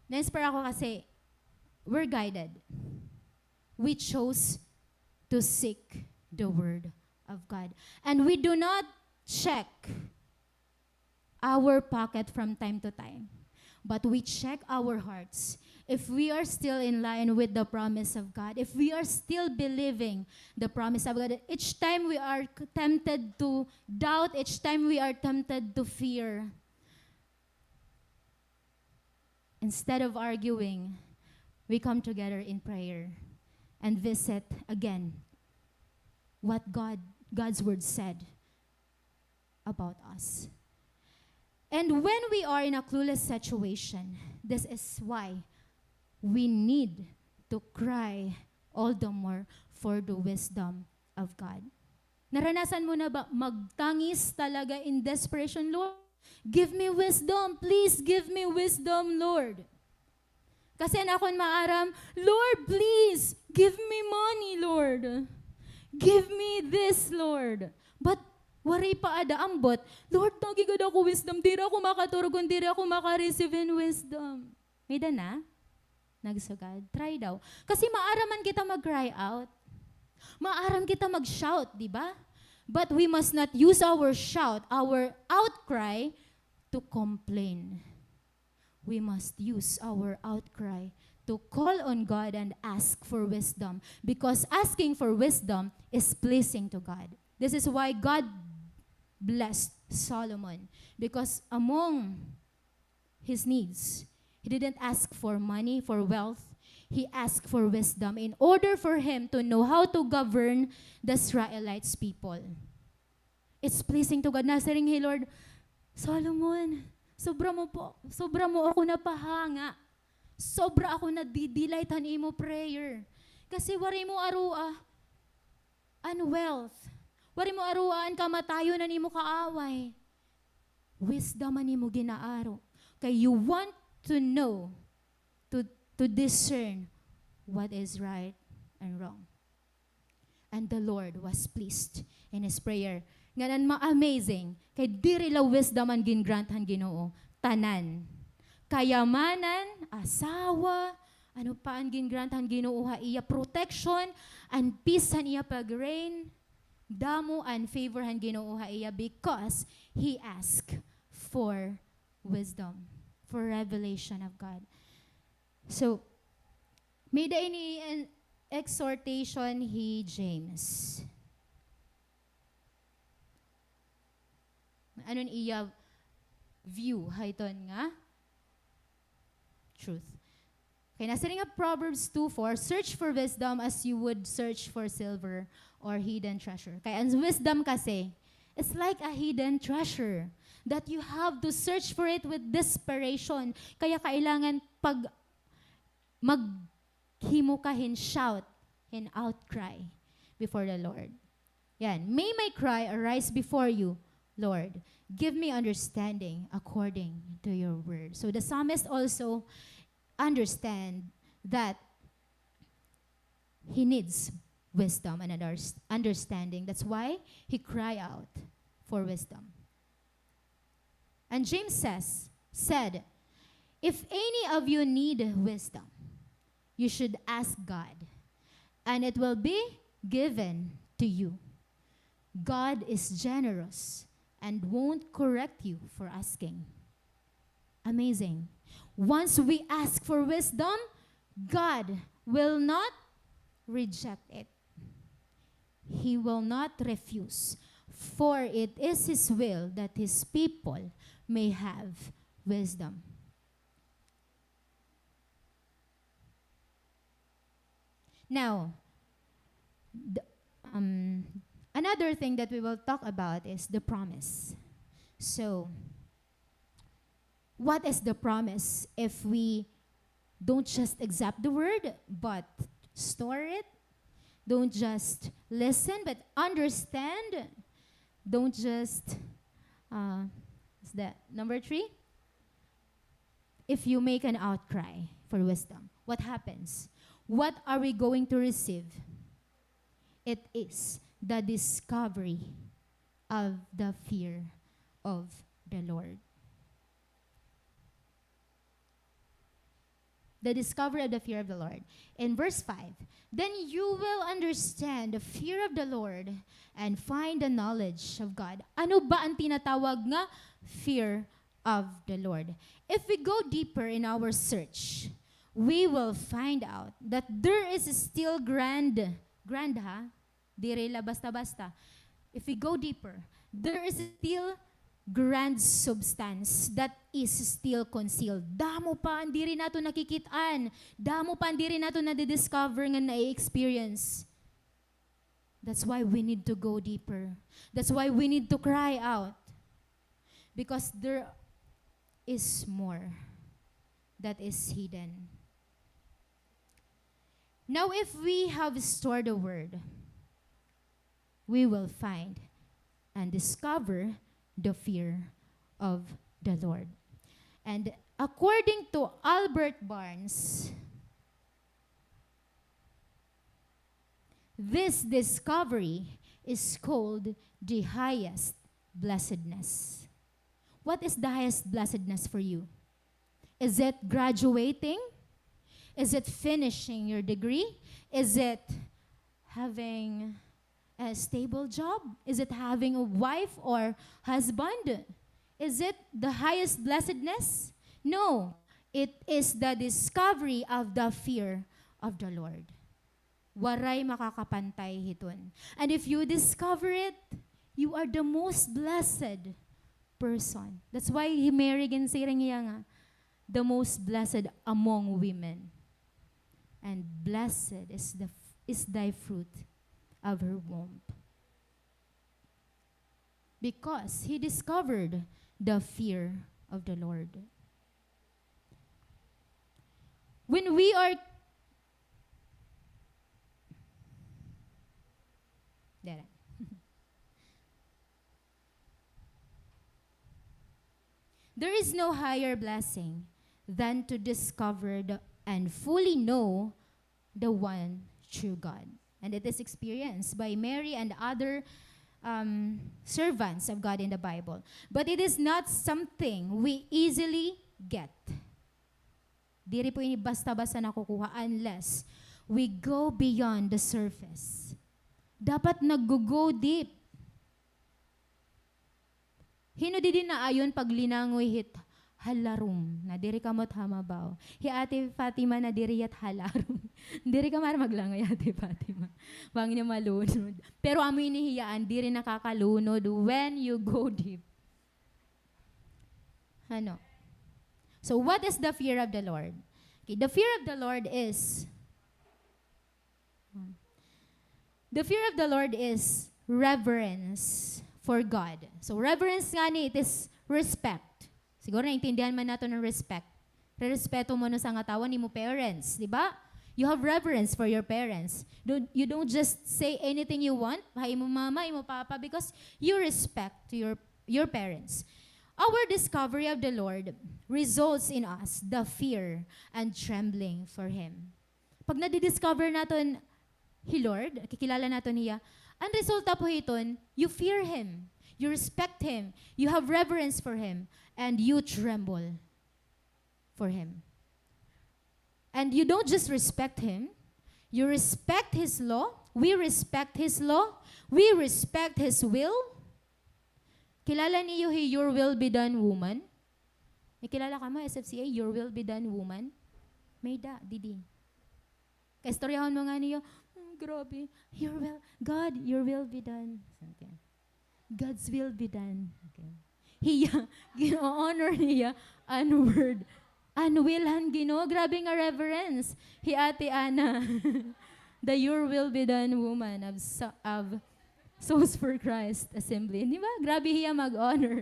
na-inspire ako kasi we're guided. We chose to seek the Word of God. And we do not check our pocket from time to time, but we check our hearts. If we are still in line with the promise of God, if we are still believing the promise of God, each time we are tempted to doubt, each time we are tempted to fear, instead of arguing, we come together in prayer and visit again what God's word said about us. And when we are in a clueless situation, this is why we need to cry all the more for the wisdom of God. Naranasan mo na ba magtangis talaga in desperation, Lord? Give me wisdom. Please give me wisdom, Lord. Kasi na akong maaram, Lord, please, give me money, Lord. Give me this, Lord. But, waray pa ada ambot, Lord, nagigod ako wisdom, dira ako makaturgon, dira ako makareceive in wisdom. May na? Nagsugad. Try daw. Kasi maaraman kita mag-cry out. Maaram kita mag-shout, di ba? But we must not use our shout, our outcry, to complain. We must use our outcry to call on God and ask for wisdom, because asking for wisdom is pleasing to God. This is why God blessed Solomon, because among his needs, he didn't ask for money, for wealth. He asked for wisdom in order for him to know how to govern the Israelites people. It's pleasing to God. Nasaring, hey Lord, Solomon, sobra mo ako napahanga. Sobra ako nadidilightan imo prayer. Kasi wari mo arua an wealth. Wari mo aruaan kamatayo na nimo kaaway. Wisdom nimo ginaaro. Kay you want to know, to discern what is right and wrong. And the Lord was pleased in his prayer. Nganan ma-amazing, kay diri la wisdom ang gingranthan Ginoo, tanan. Kayamanan, asawa, ano pa ang gingranthan Ginoo ha iya protection and peace han iya pag-reign. Damo and favor han Ginoo ha iya because he asked for wisdom, for revelation of God. So, may da ini exhortation he James. Anon iya view hayton nga truth. Okay, nasa rin nga Proverbs 2:4, search for wisdom as you would search for silver or hidden treasure. Kaya ang wisdom kasi, it's like a hidden treasure that you have to search for it with desperation. Kaya kailangan pag maghimukahin, shout, and outcry before the Lord. Yan. May my cry arise before you, Lord. Give me understanding according to your word. So the psalmist also understand that he needs wisdom and understanding. That's why he cry out for wisdom. And James said, if any of you need wisdom, you should ask God, and it will be given to you. God is generous and won't correct you for asking. Amazing. Once we ask for wisdom, God will not reject it. He will not refuse, for it is His will that His people may have wisdom. Now, another thing that we will talk about is the promise. So, what is the promise if we don't just accept the word, but store it? Don't just listen, but understand. Don't just, what's that? Number 3? If you make an outcry for wisdom, what happens? What are we going to receive? It is the discovery of the fear of the Lord. The discovery of the fear of the Lord. In verse 5, then you will understand the fear of the Lord and find the knowledge of God. Ano ba ang tinatawag nga fear of the Lord? If we go deeper in our search, we will find out that there is still grand ha? Direla basta-basta. If we go deeper, there is still grand substance that is still concealed. Damo pa, hindi rin nato nakikitaan. Damo pa, hindi rin nato nadidiscover nga na-experience. That's why we need to go deeper. That's why we need to cry out. Because there is more that is hidden. Now, if we have stored the word, we will find and discover the fear of the Lord. And according to Albert Barnes, this discovery is called the highest blessedness. What is the highest blessedness for you? Is it graduating? Is it finishing your degree? Is it having a stable job? Is it having a wife or husband? Is it the highest blessedness? No. It is the discovery of the fear of the Lord. Waray makakapantay hiton. And if you discover it, you are the most blessed person. That's why Mary ginsirang niya nga, the most blessed among women. And blessed is thy fruit of her womb. Because he discovered the fear of the Lord. When we are there. There is no higher blessing than to discover and fully know the one true God. And it is experienced by Mary and other servants of God in the Bible. But it is not something we easily get. Di rin po ini basta-basta nakukuha unless we go beyond the surface. Dapat nag-go deep. Hino di din na ayon pag linangoy hit halarum na diri kamot hamabaw. Hi Ate Fatima na diri yat halarum. Diri ka mar maglangoy Ate Fatima. Wang niya malunod. Pero amoy inihiyaan diri nakakalunod when you go deep. Ano? So what is the fear of the Lord? Okay, the fear of the Lord is reverence for God. So reverence nga ni, it is respect. Siguro naintindihan man nato ng respect. Respeto mo no sa nga tawa ni mo parents, di ba? You have reverence for your parents. You don't just say anything you want, hay mo mama, imo papa, because you respect to your parents. Our discovery of the Lord results in us the fear and trembling for Him. Pag nadidiscover natin Lord, kikilala natin niya, ang resulta po iton, you fear Him, you respect Him, you have reverence for Him, and you tremble for Him. And you don't just respect Him, you respect His law, we respect His law, we respect His will. Kilala niyo your will be done woman? May kilala ka mo, SFCA, your will be done woman? May da, didi. Kaistoryahan mo nga niyo, grabe, God, your will be done. Okay. God's will be done. Okay. Hiya, gino-honor niya, unword. Unwilhan gino, grabe nga reverence. Hi Ate Ana, the your will be done woman of Souls for Christ Assembly. Di ba? Grabe hiya mag-honor.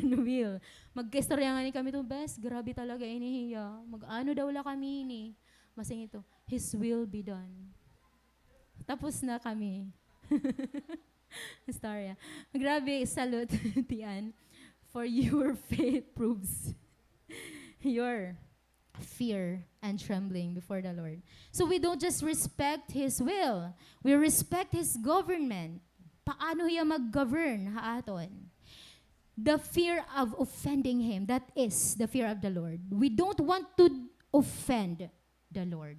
Will. Magkistorya nga ni kami ito, best, grabe talaga ini hiya. Mag-ano daw la kami ini. Masing ito, His will be done. Tapos na kami. Storya. Grabe, salute, Tian, for your faith proves your fear and trembling before the Lord. So we don't just respect His will. We respect His government. Paano hiya mag-govern haaton? The fear of offending Him, that is the fear of the Lord. We don't want to offend the Lord.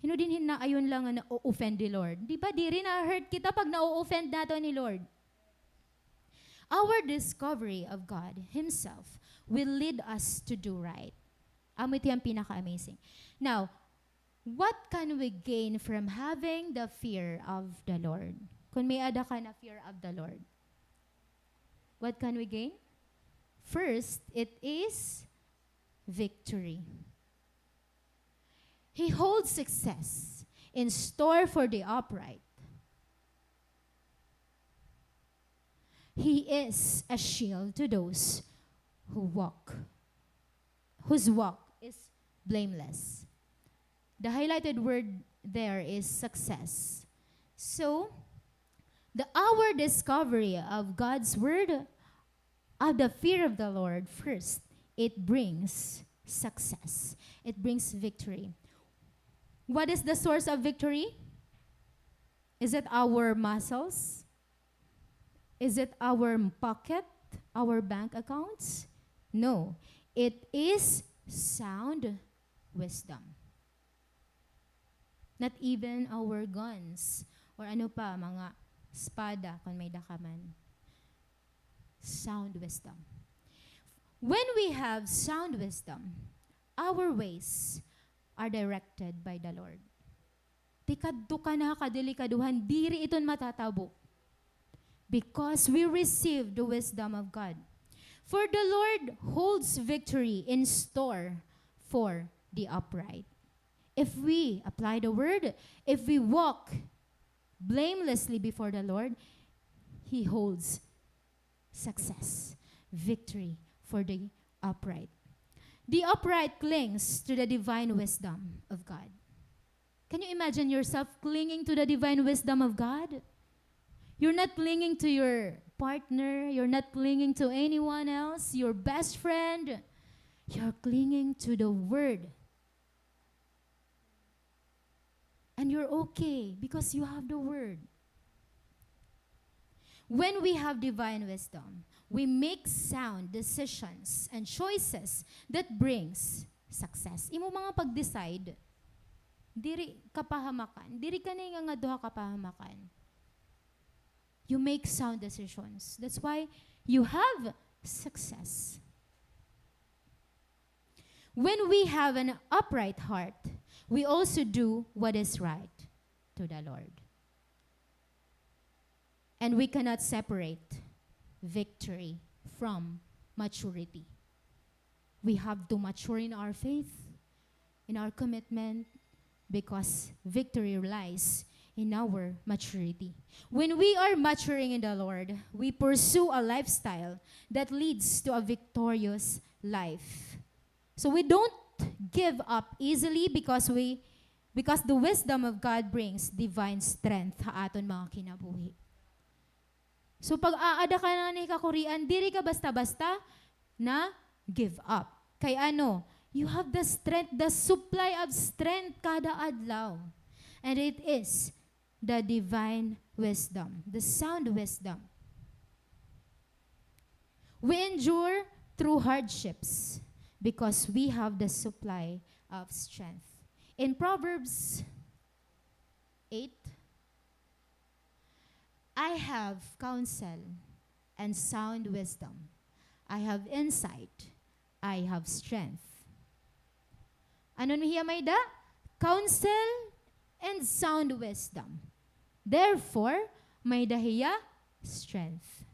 Hino din na ayon lang na o-offend the Lord. Di ba, di rin na-hurt kita pag na-offend nato ni Lord. Our discovery of God Himself will lead us to do right. Ito yung pinaka-amazing. Now, what can we gain from having the fear of the Lord? Kung may ada ka na fear of the Lord, what can we gain? First, it is victory. He holds success in store for the upright. He is a shield to those whose walk is blameless. The highlighted word there is success. So, our discovery of God's word, of the fear of the Lord, first, it brings success. It brings victory. What is the source of victory? Is it our muscles? Is it our pocket, our bank accounts? No. It is sound wisdom. Not even our guns or ano pa, mga espada kung may dakaman. Sound wisdom. When we have sound wisdom, our ways are directed by the Lord. Tikadto ka na kadilikaduhan, diri iton matatabo. Because we receive the wisdom of God. For the Lord holds victory in store for the upright. If we apply the word, if we walk blamelessly before the Lord, He holds success, victory for the upright. The upright clings to the divine wisdom of God. Can you imagine yourself clinging to the divine wisdom of God? You're not clinging to your partner. You're not clinging to anyone else, your best friend. You're clinging to the word. And you're okay because you have the word. When we have divine wisdom, we make sound decisions and choices that brings success. Imo mga pag-decide, diri kapahamakan, diri ka na nga duha kapahamakan. You make sound decisions. That's why you have success. When we have an upright heart, we also do what is right to the Lord. And we cannot separate victory from maturity. We have to mature in our faith, in our commitment, because victory lies in our maturity. When we are maturing in the Lord, we pursue a lifestyle that leads to a victorious life. So we don't give up easily because the wisdom of God brings divine strength sa aton mga kinabuhi. So pag aada ka na ni kakurian, diri ka basta-basta na give up. Kay ano? You have the strength, the supply of strength kada adlaw. And it is the divine wisdom, the sound wisdom. We endure through hardships because we have the supply of strength. In Proverbs 8, I have counsel and sound wisdom. I have insight. I have strength. Ano niya may da? Counsel and sound wisdom. Therefore, may dahiya strength.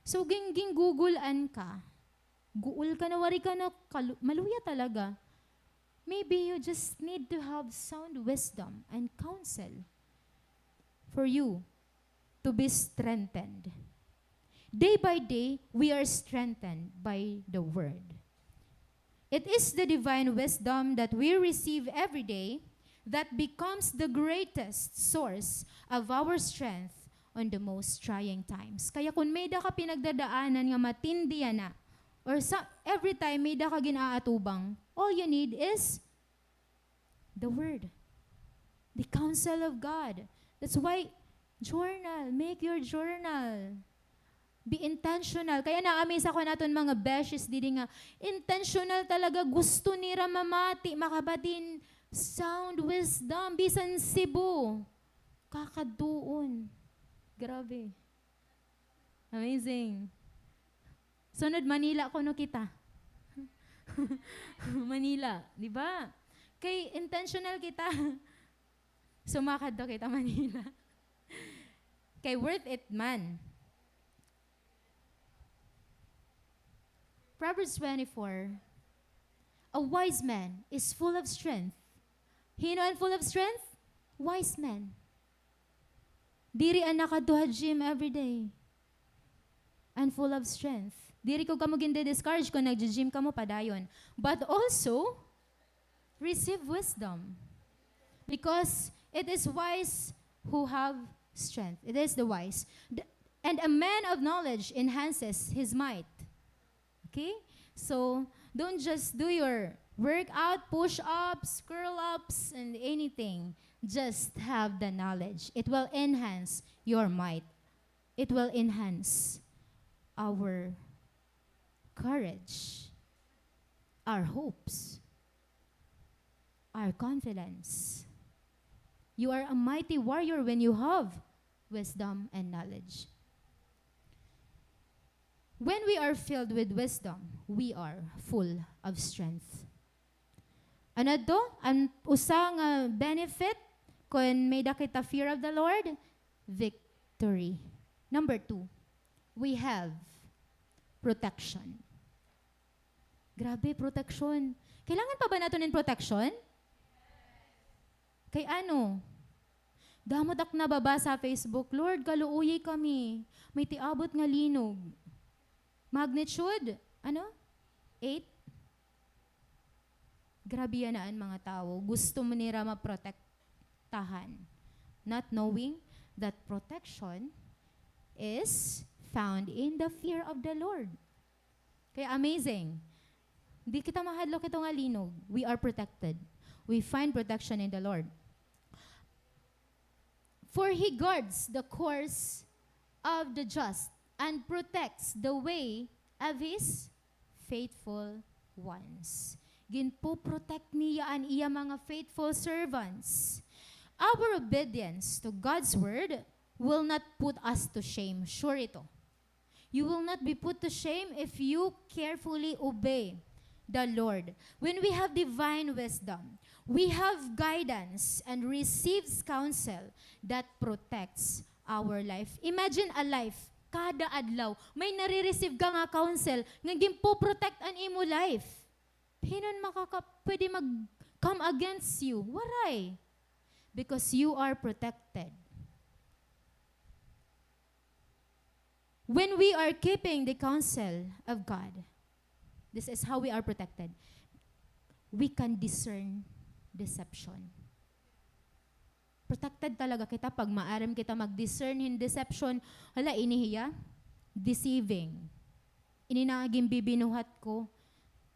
So, gugulan ka. Guul ka na, wari ka na, maluya talaga. Maybe you just need to have sound wisdom and counsel for you to be strengthened. Day by day, we are strengthened by the Word. It is the divine wisdom that we receive every day that becomes the greatest source of our strength on the most trying times. Kaya kung may da ka pinagdadaanan nga matindi na, or every time may da ka ginaatubang, all you need is the Word, the counsel of God. That's why, journal, make your journal. Be intentional. Kaya na-amaze ako naton mga beshes, didi nga, intentional talaga, gusto nira mamati, makabatin, sound wisdom, bisan Cebu. Kakaduon. Grabe. Amazing. Sunod, Manila ko no kita. Manila, di ba? Kay intentional kita. Sumakad daw kita Manila. Kay worth it man. Proverbs 24, a wise man is full of strength. Hino and full of strength? Wise man. Diri ang nakaduha gym every day. And full of strength. Diri ko kamo ginde-discourage kung nag-gym ka mo padayon. But also, receive wisdom. Because it is wise who have strength. It is the wise. And a man of knowledge enhances his might. Okay? So, don't just do your workout, push-ups, curl-ups, and anything. Just have the knowledge. It will enhance your might. It will enhance our courage, our hopes, our confidence. You are a mighty warrior when you have wisdom and knowledge. When we are filled with wisdom, we are full of strength. Ano do? Ang usang benefit kung may dakita fear of the Lord? Victory. Number 2, we have protection. Grabe, protection. Kailangan pa ba natin ng protection? Kay ano? Damot ak nababa sa Facebook, Lord, kaluuyay kami. May tiabot nga linog. Magnitude, 8? Grabe yan ang mga tao. Gusto mo nila maprotektahan. Not knowing that protection is found in the fear of the Lord. Kaya amazing. Di kita mahadlok ito nga linog. We are protected. We find protection in the Lord. For He guards the course of the just and protects the way of His faithful ones. Ginpo-protect niya ang iya mga faithful servants. Our obedience to God's word will not put us to shame. Sure ito. You will not be put to shame if you carefully obey the Lord. When we have divine wisdom, we have guidance and receives counsel that protects our life. Imagine a life, kada adlaw, may nare-receive ka nga counsel, nga ginpo-protect ang imo life. Hinon pwede mag-come against you. Waray? Because you are protected. When we are keeping the counsel of God, this is how we are protected. We can discern deception. Protected talaga kita pag maaram kita mag-discern in deception. Hala, inihiya? Deceiving. Ininaging bibinuhat ko.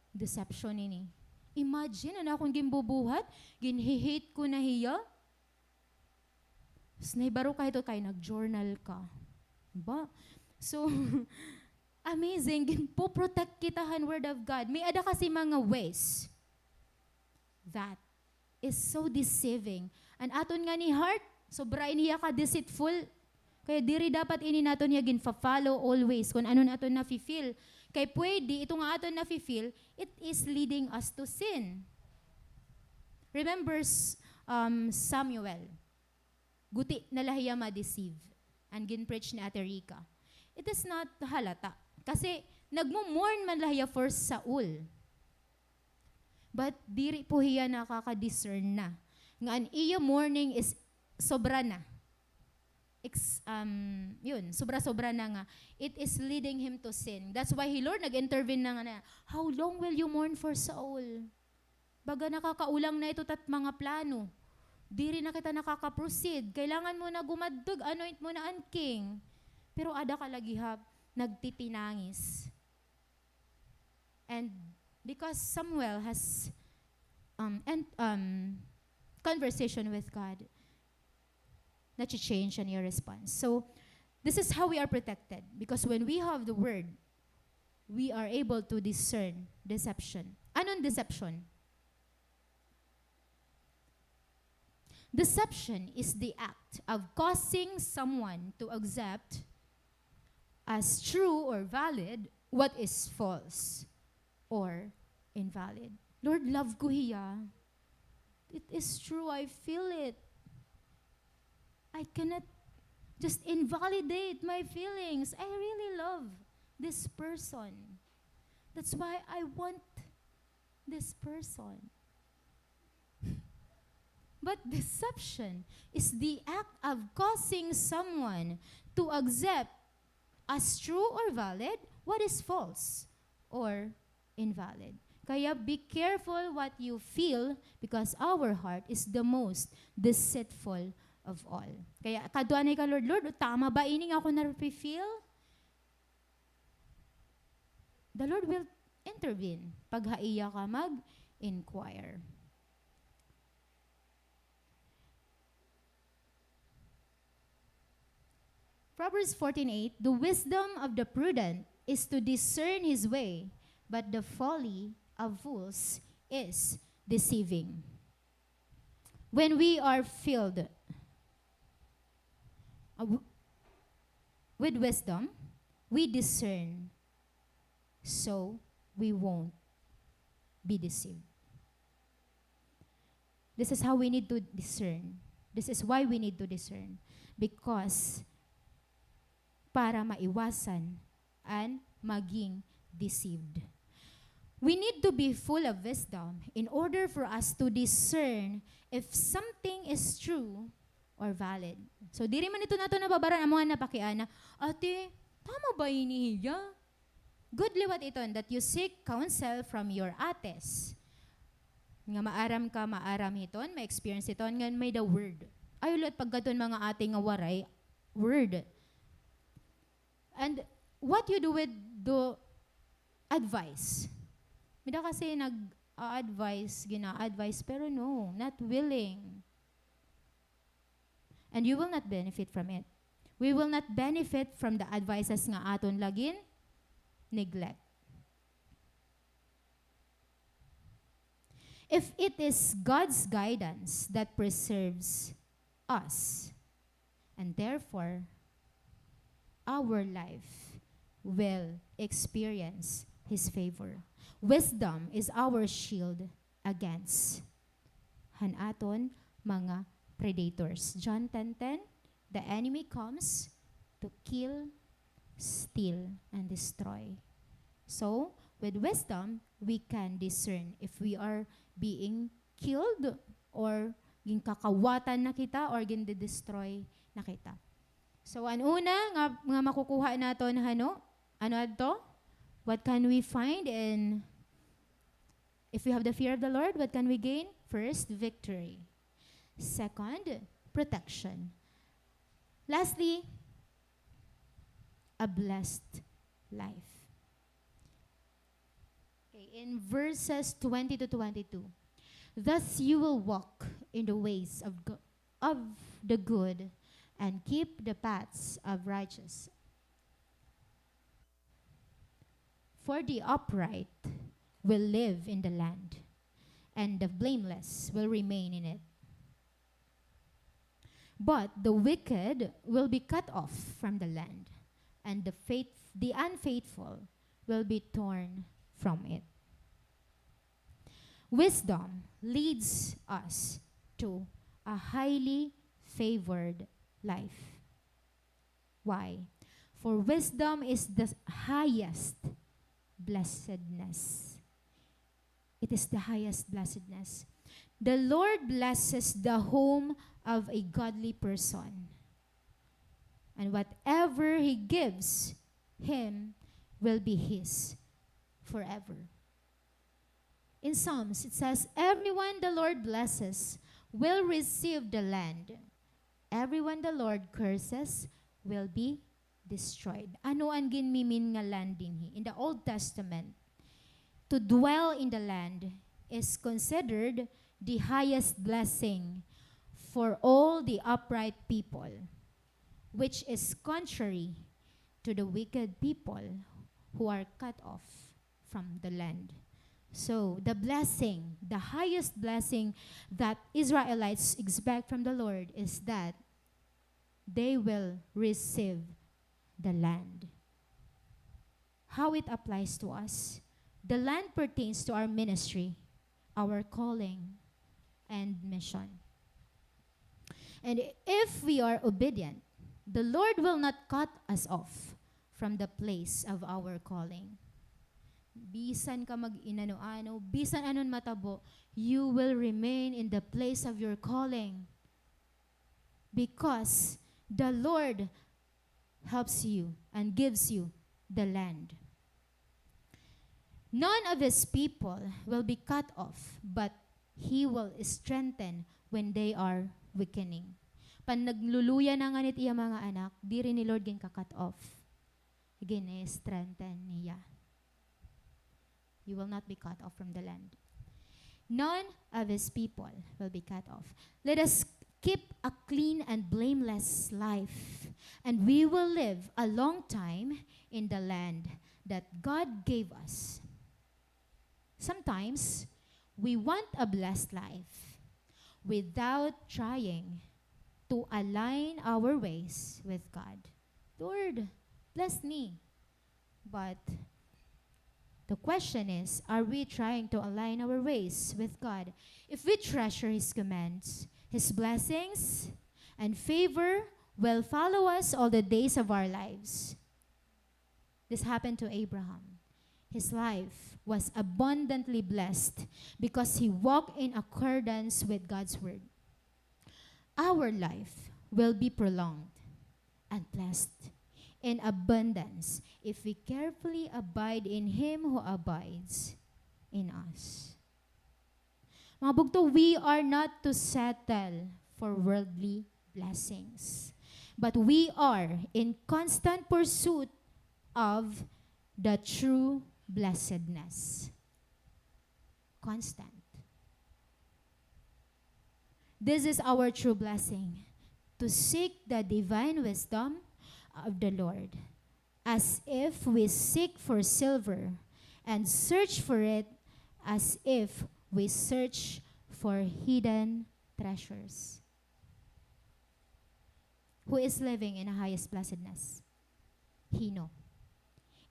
Deception ini. Imagine, ano akong gimbubuhat? Ginhihate ko na hiya? Snaibaro ka ito kay nag-journal ka. Ba? So, amazing. Po-protect kita han word of God. May ada kasi mga ways that is so deceiving. And aton nga ni heart, sobra iniya ka deceitful. Kaya diri dapat ini naton niya ginfa-follow always kung ano naton na-feel. Kaya pwede, ito nga aton na-feel, it is leading us to sin. Remember Samuel. Guti nalahiya ma-deceive. And gin-preach ni Ate Rica. It is not halata. Kasi nagmo-mourn man lahiya for Saul. But diri po hiya nakaka-discern na. Nga ang iya mourning is sobra na. Sobra-sobra na nga. It is leading him to sin. That's why Lord nag-intervene na nga na, how long will you mourn for Saul? Baga nakakaulang na ito tat mga plano. Diri na kita nakaka-proceed. Kailangan mo na gumadtog, anoint mo na ang king. Pero ada ka lagi nagtitinangis. And because Samuel has conversation with God, na-change on your response. So, this is how we are protected. Because when we have the word, we are able to discern deception. Anong deception? Deception is the act of causing someone to accept as true or valid what is false or invalid. Lord, love ko hiya. It is true, I feel it. I cannot just invalidate my feelings. I really love this person. That's why I want this person. But deception is the act of causing someone to accept as true or valid what is false or invalid. Kaya be careful what you feel because our heart is the most deceitful of all. Kaya kaduanay ka, Lord, tama ba ining ako na-feel? The Lord will intervene pag haiya ka mag-inquire. Proverbs 14:8, the wisdom of the prudent is to discern his way, but the folly of fools is deceiving. When we are filled with wisdom, we discern, so we won't be deceived. This is how we need to discern. This is why we need to discern. Because para maiwasan and maging deceived. We need to be full of wisdom in order for us to discern if something is true or valid. So, diri man ito nato nababaran ang mga napakiana, ate, tama ba inihiya? Good liwat ito that you seek counsel from your ates. Nga maaram hiton, may experience hiton, nga may the word. Ay, ulit pagkaton mga ate nga waray, word. And what you do with the advice? Mida kasi gina-advise, pero no, not willing. and you will not benefit from it. We will not benefit from the advices nga aton lagin neglect. If it is God's guidance that preserves us, and therefore our life will experience His favor. Wisdom is our shield against hanaton mga predators. John 10:10, the enemy comes to kill, steal, and destroy. So, with wisdom, we can discern if we are being killed or ginkakawatan na kita or gindi-destroy na kita. So, ang una nga makukuha naton ano adto? What can we find in if we have the fear of the Lord, what can we gain? First, victory. Second, protection. Lastly, a blessed life. Okay, in verses 20 to 22, thus you will walk in the ways of the good and keep the paths of righteous. For the upright will live in the land, and the blameless will remain in it. But the wicked will be cut off from the land, and the unfaithful will be torn from it. Wisdom leads us to a highly favored life. Why? For wisdom is the highest blessedness. It is the highest blessedness. The Lord blesses the home of a godly person. And whatever He gives him will be his forever. In Psalms, it says, everyone the Lord blesses will receive the land. Everyone the Lord curses will be destroyed. Ano ang ginmimin nga land dinhi? In the Old Testament, to dwell in the land is considered the highest blessing for all the upright people, which is contrary to the wicked people who are cut off from the land. So the blessing, the highest blessing that Israelites expect from the Lord is that they will receive the land. How it applies to us? The land pertains to our ministry, our calling, and mission. And if we are obedient, the Lord will not cut us off from the place of our calling. Bisan ka mag-inano-ano, bisan anon matabo, you will remain in the place of your calling. Because the Lord helps you and gives you the land. None of His people will be cut off, but He will strengthen when they are weakening. Pan nagluluya na nga nit iya mga anak, di rin ni Lord gin ka-cut off. Again, strengthen niya. You will not be cut off from the land. None of His people will be cut off. Let us keep a clean and blameless life, and we will live a long time in the land that God gave us. Sometimes, we want a blessed life without trying to align our ways with God. Lord, bless me. But the question is, are we trying to align our ways with God? If we treasure His commands, His blessings and favor will follow us all the days of our lives. This happened to Abraham. His life was abundantly blessed because he walked in accordance with God's word. Our life will be prolonged and blessed in abundance if we carefully abide in Him who abides in us. Mga bugto, we are not to settle for worldly blessings, but we are in constant pursuit of the true blessedness. Constant. This is our true blessing. to seek the divine wisdom of the Lord, as if we seek for silver, and search for it as if we search for hidden treasures. Who is living in the highest blessedness? He know.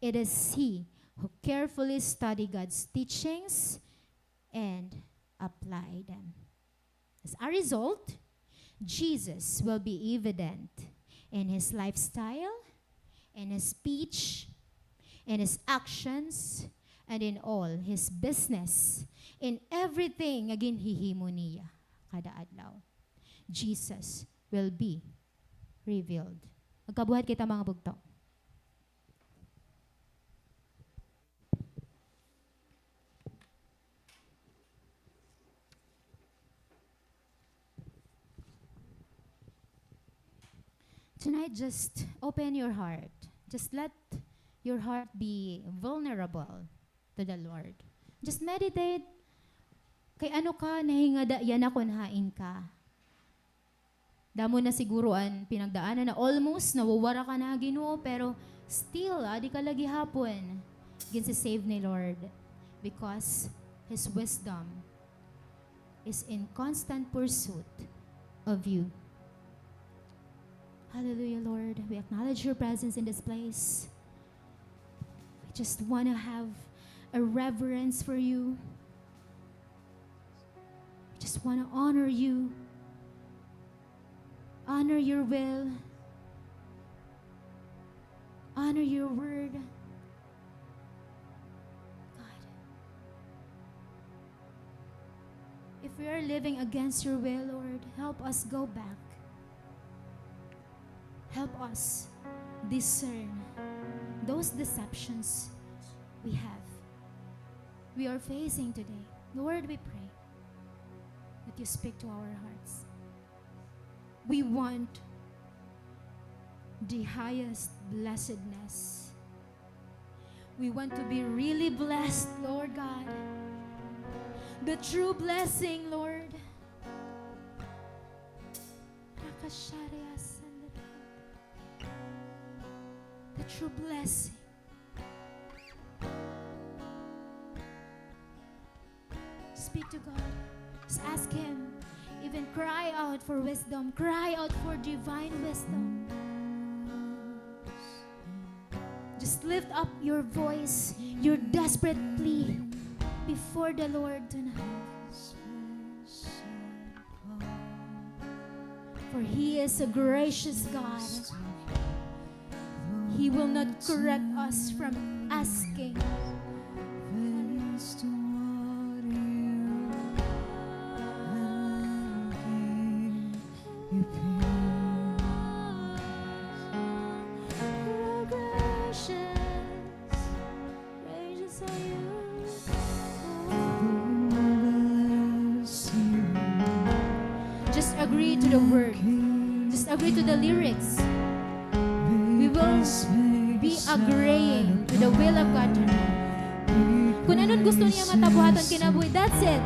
It is he who carefully study God's teachings and apply them. As a result, Jesus will be evident in his lifestyle, in his speech, in his actions, and in all his business, in everything nga ginhihimo niya kada adlaw. Jesus will be revealed. Magkabuhat kita mga bugto. Tonight, just open your heart. Just let your heart be vulnerable to the Lord. Just meditate. Kay ano ka, nahingada yan ako nahain ka. Damo na siguroan, pinagdaanan na almost, nawawara ka na Ginoo, pero still, di ka lagi hapon. Ginsi-save ni Lord. Because His wisdom is in constant pursuit of you. Hallelujah, Lord. We acknowledge your presence in this place. We just want to have a reverence for you. We just want to honor you. Honor your will. Honor your word. God. If we are living against your will, Lord, help us go back. Help us discern those deceptions we have. We are facing today. Lord, we pray that you speak to our hearts. We want the highest blessedness. We want to be really blessed, Lord God. The true blessing, Lord. The true blessing. Speak to God. Just ask Him. Even cry out for wisdom. Cry out for divine wisdom. Just lift up your voice, your desperate plea before the Lord tonight. For He is a gracious God. He will not correct us from asking. Just agree to the word. Just agree to the lyrics. We will be agreeing to the will of God tonight. Kung anong gusto niya matabuhaton kinabuhi, that's it.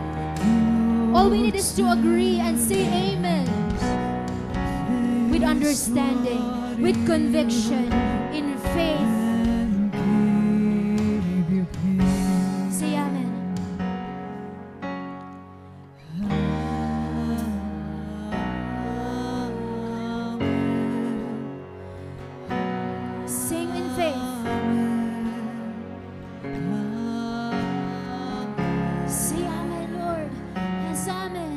All we need is to agree and say amen. With understanding, with conviction, in faith. Say amen. Sing in faith. Say amen, Lord. Yes, amen.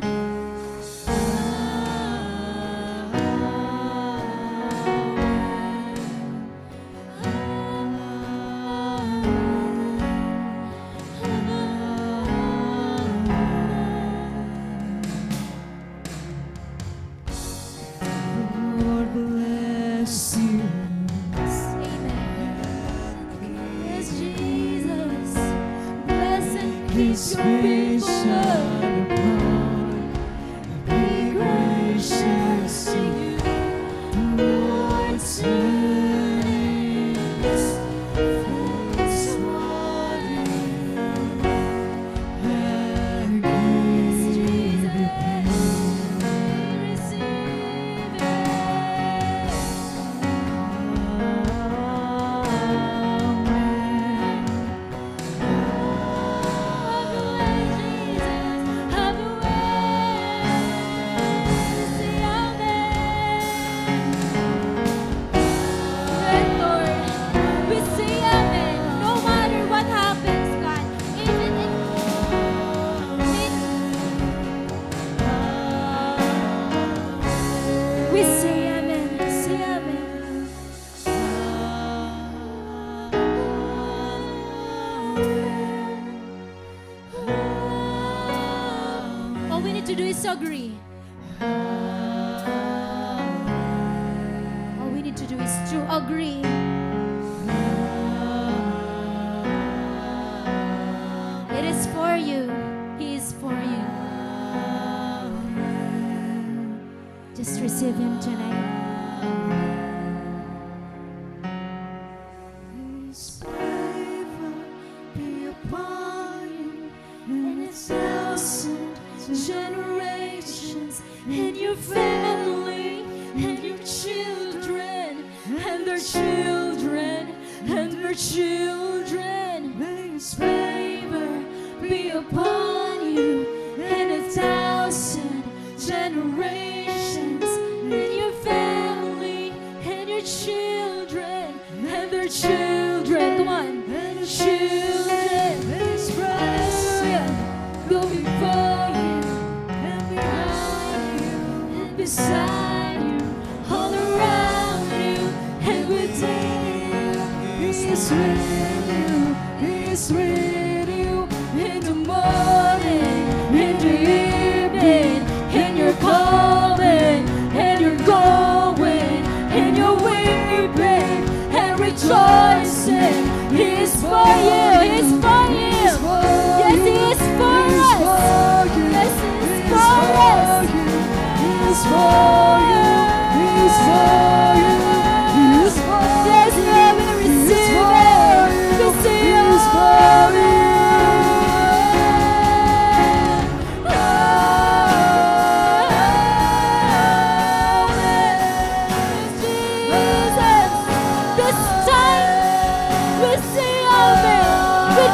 Lord bless you. Amen. Yes, Jesus. Bless and keep His your face people, shine Lord. upon. Be gracious to you. Lord's earnings, face toward you, and give you praise. Receive it. need to do is agree. All we need to do is to agree. It is for you. He is for you. Just receive Him tonight. His favor be upon you and 1,000 generations, and your family, and your children, and their children, and their children. May His favor be upon you and 1,000 generations, and your family, and your children, and their children. Come on, and your children. His presence go before you and behind you and beside you, all around you and within you. He is with you. He is with you in the morning, in the evening, and you're coming and you're going, and you're weeping and rejoicing. He is for you. He is for you. Yes, He is for us. Yes, He is for us. He is for you. He is for you. He is for you. Yes, Lord, we receive it. Receive it. He is for you.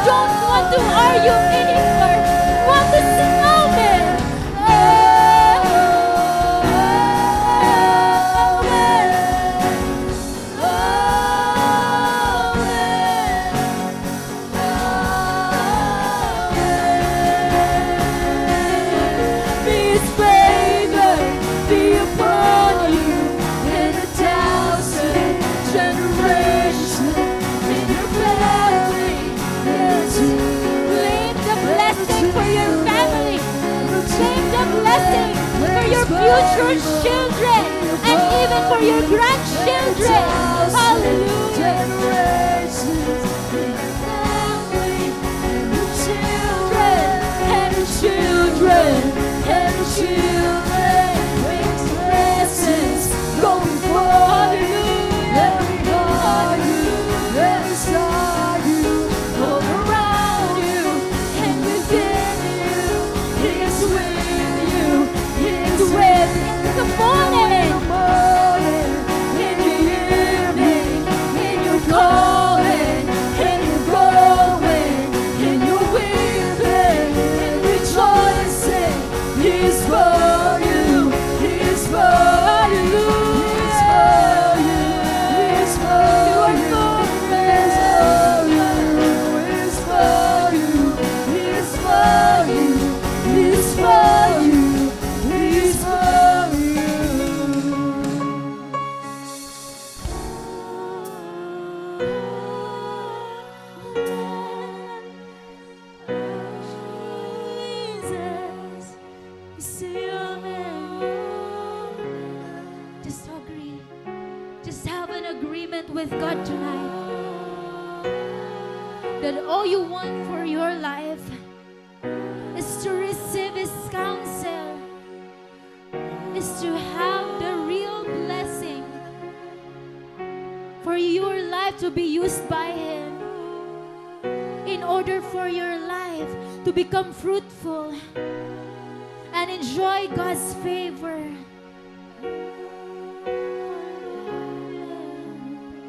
Don't want to argue anymore. Want to sing amen. His favor be upon you and 1,000 generations in your family. Claim the blessing for your family. Claim the blessing for your future children and even for your grandchildren. Hallelujah. Children and children with blessings going for you. Before you, beside you, all around you and within you. He is with you. He is with you in the morning, in the evening, in your calling, in your going, in your weeping, in rejoicing. He is for you. He is for you. He is for you. He is for you. He is for you. He is for you. He is for you. He is for you. Jesus, say amen. Just agree. Just have an agreement with God tonight. That all you want for your life is to receive His counsel, is to have the real blessing for your life to be used by Him, in order for your life to become fruitful and enjoy God's favor.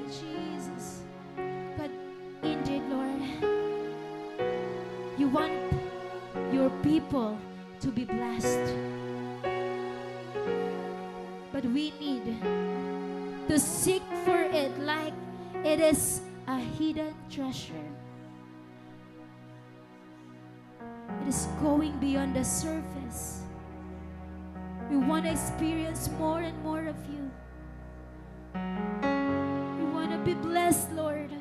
Jesus, but indeed, Lord, you want your people to be blessed. But we need to seek for it like it is a hidden treasure. It is going beyond the surface. We want to experience more and more of you. We want to be blessed, Lord.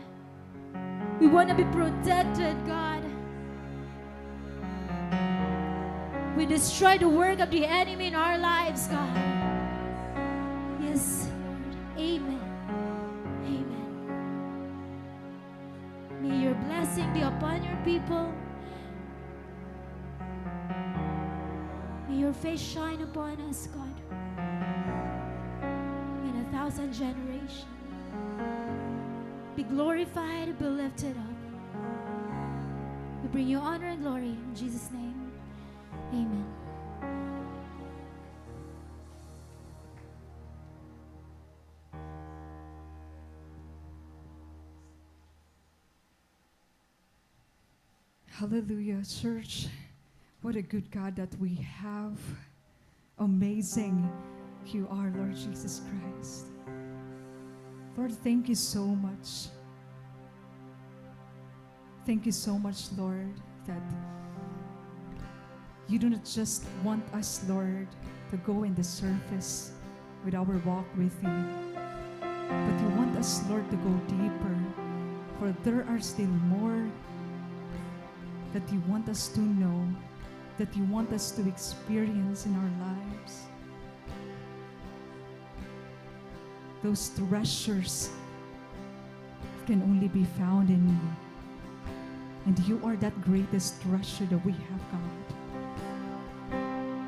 We want to be protected, God. We destroy the work of the enemy in our lives, God. Yes, amen. Amen. May your blessing be upon your people. May your face shine upon us, God, in 1,000 generations. Be glorified, be lifted up. We bring you honor and glory in Jesus' name. Amen. Hallelujah, church. What a good God that we have. Amazing you are, Lord Jesus Christ. Lord, thank you so much. Thank you so much, Lord, that you do not just want us, Lord, to go in the surface with our walk with you, but you want us, Lord, to go deeper, for there are still more that you want us to know, that you want us to experience in our lives. Those treasures can only be found in you. And you are that greatest treasure that we have, God.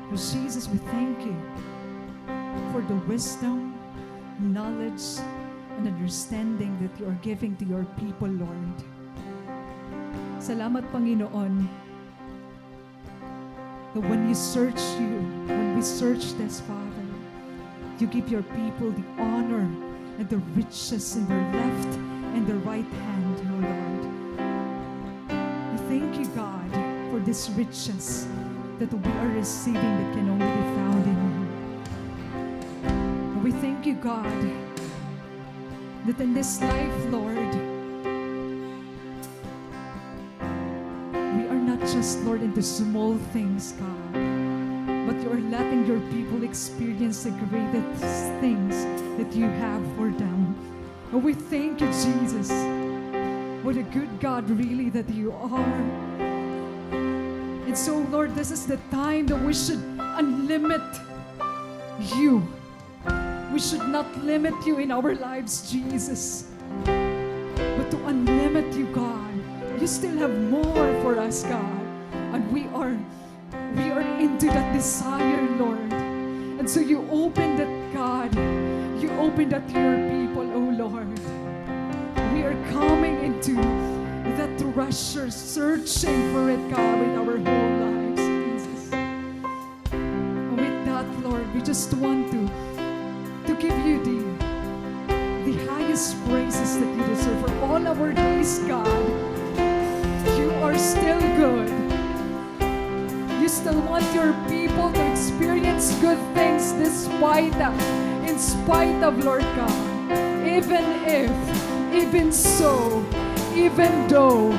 Lord Jesus, we thank you for the wisdom, knowledge, and understanding that you are giving to your people, Lord. Salamat, Panginoon, that when we search this, Father, you give your people the honor and the riches in their left and their right hand, O Lord. We thank you, God, for this riches that we are receiving that can only be found in you. And we thank you, God, that in this life, Lord, we are not just, Lord, into small things, God, but you are letting your people experience the greatest things that you have for them. And we thank you, Jesus. What a good God, really, that you are. And so, Lord, this is the time that we should unlimit you. We should not limit you in our lives, Jesus, but to unlimit you, God. You still have more for us, God. And we are into that desire, Lord. And so you open that, God. You open that to your people, oh Lord. We are coming into that treasure, searching for it, God, with our whole lives, Jesus. And with that, Lord, we just want to give you the highest praises that you deserve for all our days, God. You are still good. You still want your people to experience good things in spite of, Lord God. Even so, even though,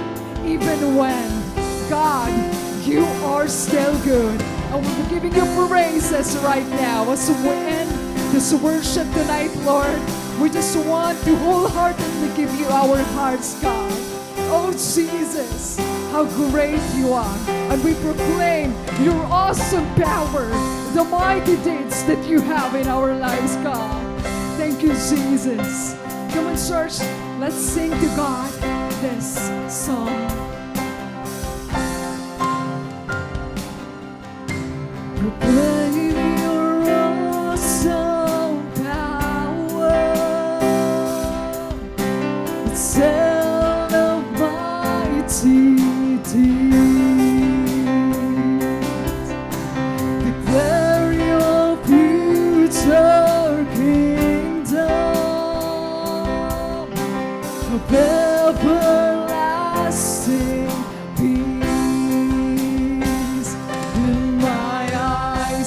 even when, God, you are still good. And we're giving you praises right now as we end this worship tonight, Lord. We just want to wholeheartedly give you our hearts, God. Oh, Jesus, how great you are. And we proclaim your awesome power, the mighty deeds that you have in our lives, God. Thank you, Jesus. Come on, church, let's sing to God this song. Proclaim your awesome power. Tell of mighty deeds. Declare your future kingdom of everlasting peace. In my eyes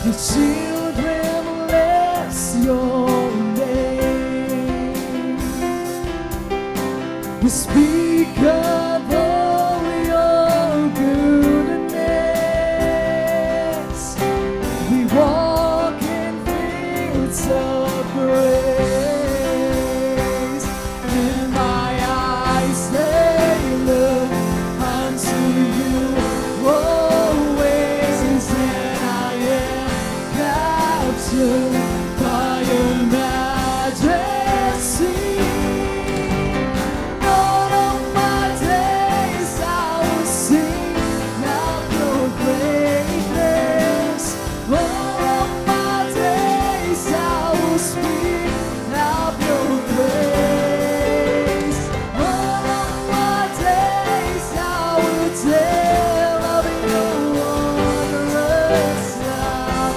Your children bless your name. We speak of all your goodness. We walk in fields of grace. In my eyes they look unto you always, and I am captured by your majesty. All of my days I will sing of your greatness. All of my days I will speak of your grace. All of my days I will tell of your wondrous love.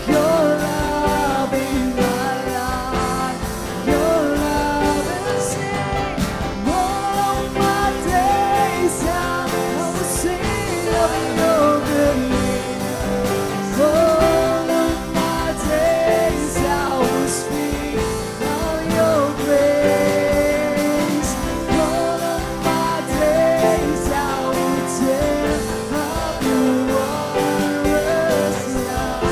Your love in my life. Your love is sing. All of my days I will sing of your goodness. All of my days I will speak of your grace. All of my days I will tell of your wondrous love.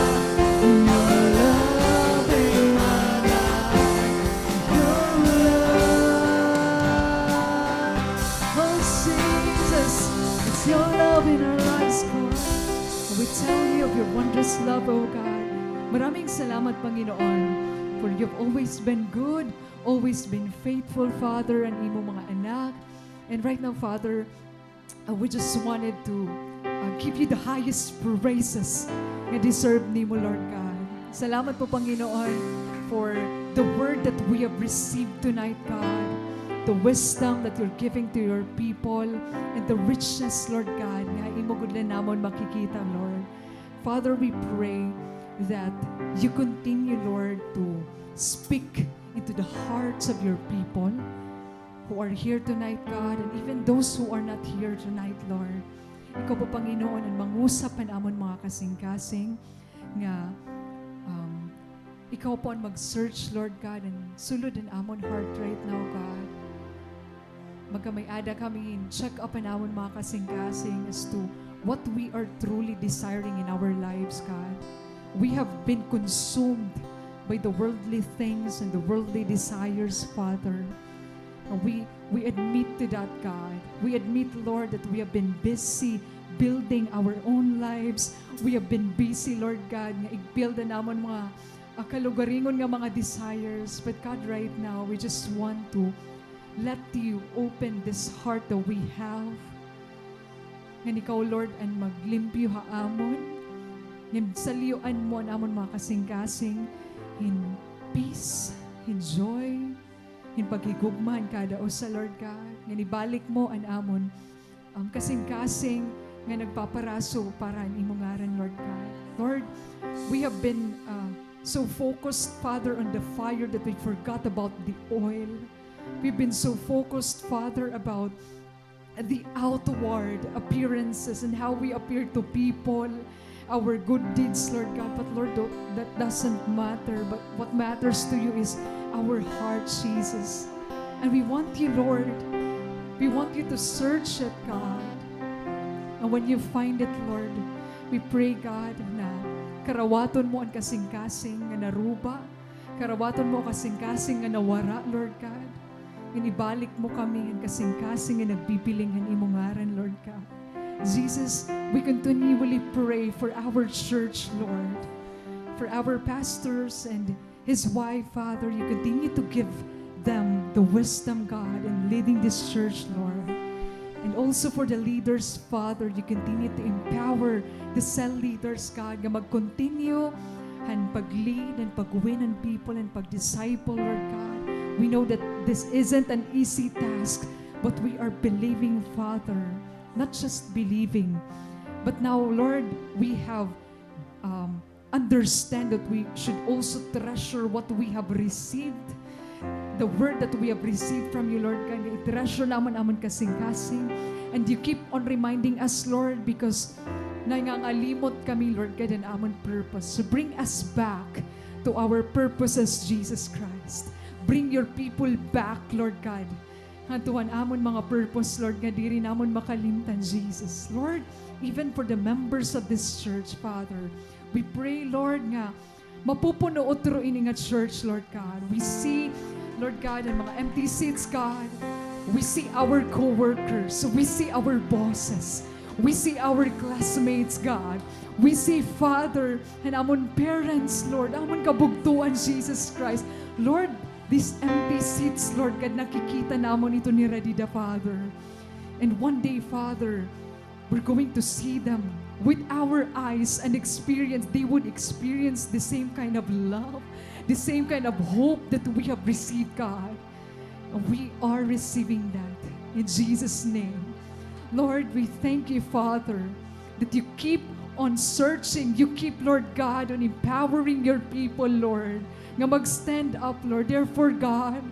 Your love in my life. Your love. Oh Jesus, it's your love in our lives, God. We tell you of your wondrous love, oh God. Maraming salamat, Panginoon, for you've always been good, always been faithful, Father, and imo mga anak. And right now, Father, we just wanted to give you the highest praises na deserve ni mo, Lord God. Salamat po, Panginoon, for the word that we have received tonight, God. The wisdom that you're giving to your people and the richness, Lord God, nga imo gud na namon makikita, Lord. Father, we pray that you continue, Lord, to speak into the hearts of your people who are here tonight, God, and even those who are not here tonight, Lord. Ikaw po, Panginoon, ang mangusap pa namon mga kasing-kasing nga ikaw po ang mag-search, Lord God, and sulod ang amon heart right now, God. Magkamay-ada kami check up ang amon mga kasing-kasing as to what we are truly desiring in our lives, God. We have been consumed by the worldly things and the worldly desires, Father. And we admit to that, God. We admit, Lord, that we have been busy building our own lives. We have been busy, Lord God, nga i-build na naman mga kalugaringon nga mga desires. But God, right now, we just want to let you open this heart that we have. Nga ikaw, Lord, ang maglimpyo haamon. Nga saliyuan mo ang amon mga kasing-kasing in peace, in joy, in paghigugman kada o sa Lord God. Nga ibalik mo ang amon kasing-kasing nga nagpaparaso para ang imong ngaran, Lord God. Lord, we have been so focused, Father, on the fire that we forgot about the oil. We've been so focused, Father, about the outward appearances and how we appear to people, our good deeds, Lord God. But Lord, that doesn't matter. But what matters to you is our heart, Jesus. And we want you, Lord. We want you to search it, God. And when you find it, Lord, we pray, God, na karawaton mo ang kasing-kasing nga naruba. Karawaton mo kasing-kasing nga nawara, Lord God. Inibalik mo kami ang kasing-kasing nga nagbibiling ang imong ngaran, Lord God. Jesus, we continually pray for our church, Lord. For our pastors and his wife, Father, you continue to give them the wisdom, God, in leading this church, Lord. And also for the leaders, Father, you continue to empower the cell leaders, God, nga mag-continue and pag-lead and pag-win ang people and pag-disciple, Lord God. We know that this isn't an easy task, but we are believing, Father, not just believing, but now, Lord, we have understand that we should also treasure what we have received, the word that we have received from you, Lord God. I-treasure naman kasing-kasing. And you keep on reminding us, Lord, because nangangalimot kami, Lord God, and amon purpose. So bring us back to our purpose as Jesus Christ. Bring your people back, Lord God. Hantuan amon mga purpose, Lord, nga di rin amon makalimtan, Jesus. Lord, even for the members of this church, Father, we pray, Lord, nga mapupuno otro ini nga church, Lord God. We see, Lord God, ang mga empty seats, God. We see our co-workers. We see our bosses. We see our classmates, God. We see, Father, and amon parents, Lord, amon kabugtuan, Jesus Christ. Lord, these empty seats, Lord God, nakikita namon ito ni Radida, Father. And one day, Father, we're going to see them with our eyes and experience. They would experience the same kind of love, the same kind of hope that we have received, God. And we are receiving that in Jesus' name. Lord, we thank you, Father, that you keep on searching. You keep, Lord God, on empowering your people, Lord, nga mag-stand up, Lord. Therefore, God,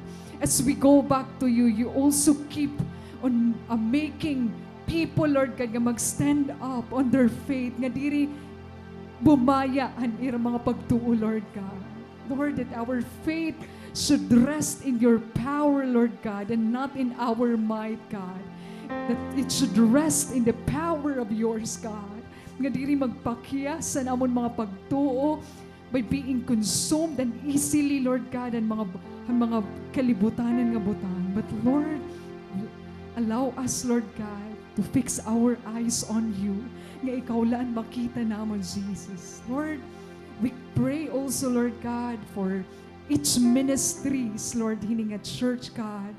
as we go back to you, you also keep on making people, Lord God, nga mag-stand up on their faith, nga diri bumaya ang irang mga pagtuo, Lord God. Lord, that our faith should rest in your power, Lord God, and not in our might, God. That it should rest in the power of yours, God. Nga diri magpakyas sa namon mga pagtuo by being consumed and easily, Lord God, ang mga kalibutanan nga butang. But Lord, allow us, Lord God, to fix our eyes on you. Nga ikaw lang makita namon, Jesus. Lord, we pray also, Lord God, for each ministries, Lord, hining at church, God,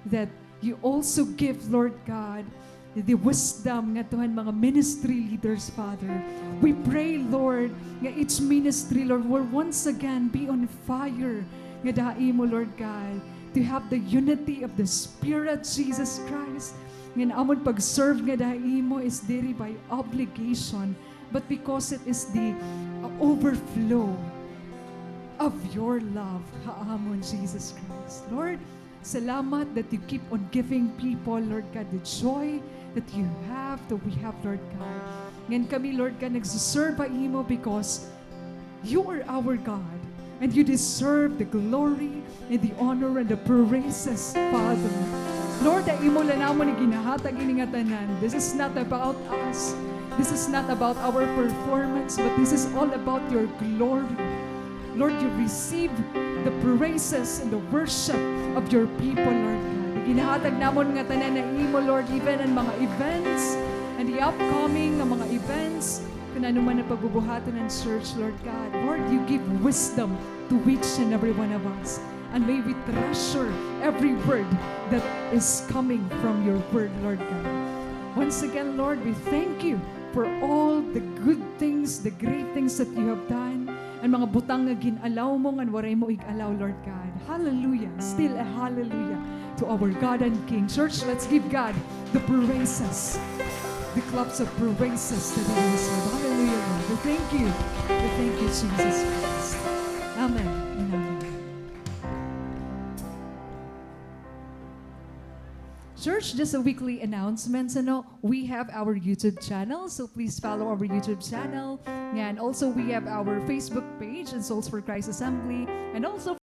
that you also give, Lord God, the wisdom nga tuhan mga ministry leaders, Father. We pray, Lord, nga each ministry, Lord, will once again be on fire nga dai mo, Lord God, to have the unity of the Spirit, Jesus Christ. Nga amon pag-serve nga dai mo is diri by obligation, but because it is the overflow of your love, haamon, Jesus Christ. Lord, salamat that you keep on giving people, Lord God, the joy that you have, that we have, Lord God. Ngayon kami, Lord God, nagsiserve imo because you are our God and you deserve the glory and the honor and the praises, Father. Lord, ay imo lang namon ni ginahatag ini nga tanan. This is not about us. This is not about our performance, but this is all about your glory. Lord, you receive the praises and the worship of your people, Lord God. Ginahatag namon nga tanan na imo, Lord, even ang mga events and the upcoming ng mga events, kung ano man ang pagbubuhaton ng church, Lord God. Lord, you give wisdom to each and every one of us. And may we treasure every word that is coming from your word, Lord God. Once again, Lord, we thank you for all the good things, the great things that you have done. Ang mga butang nga ginalaw mo, nga waray mo igalaw, Lord God. Hallelujah. Still a hallelujah to our God and King. Church, let's give God the praises. The claps of praises that He deserves. Hallelujah, Lord. We thank you. We thank you, Jesus Christ. Amen and amen. Church, just a weekly announcement. We have our YouTube channel, so please follow our YouTube channel. And also we have our Facebook page, and Souls for Christ Assembly. And also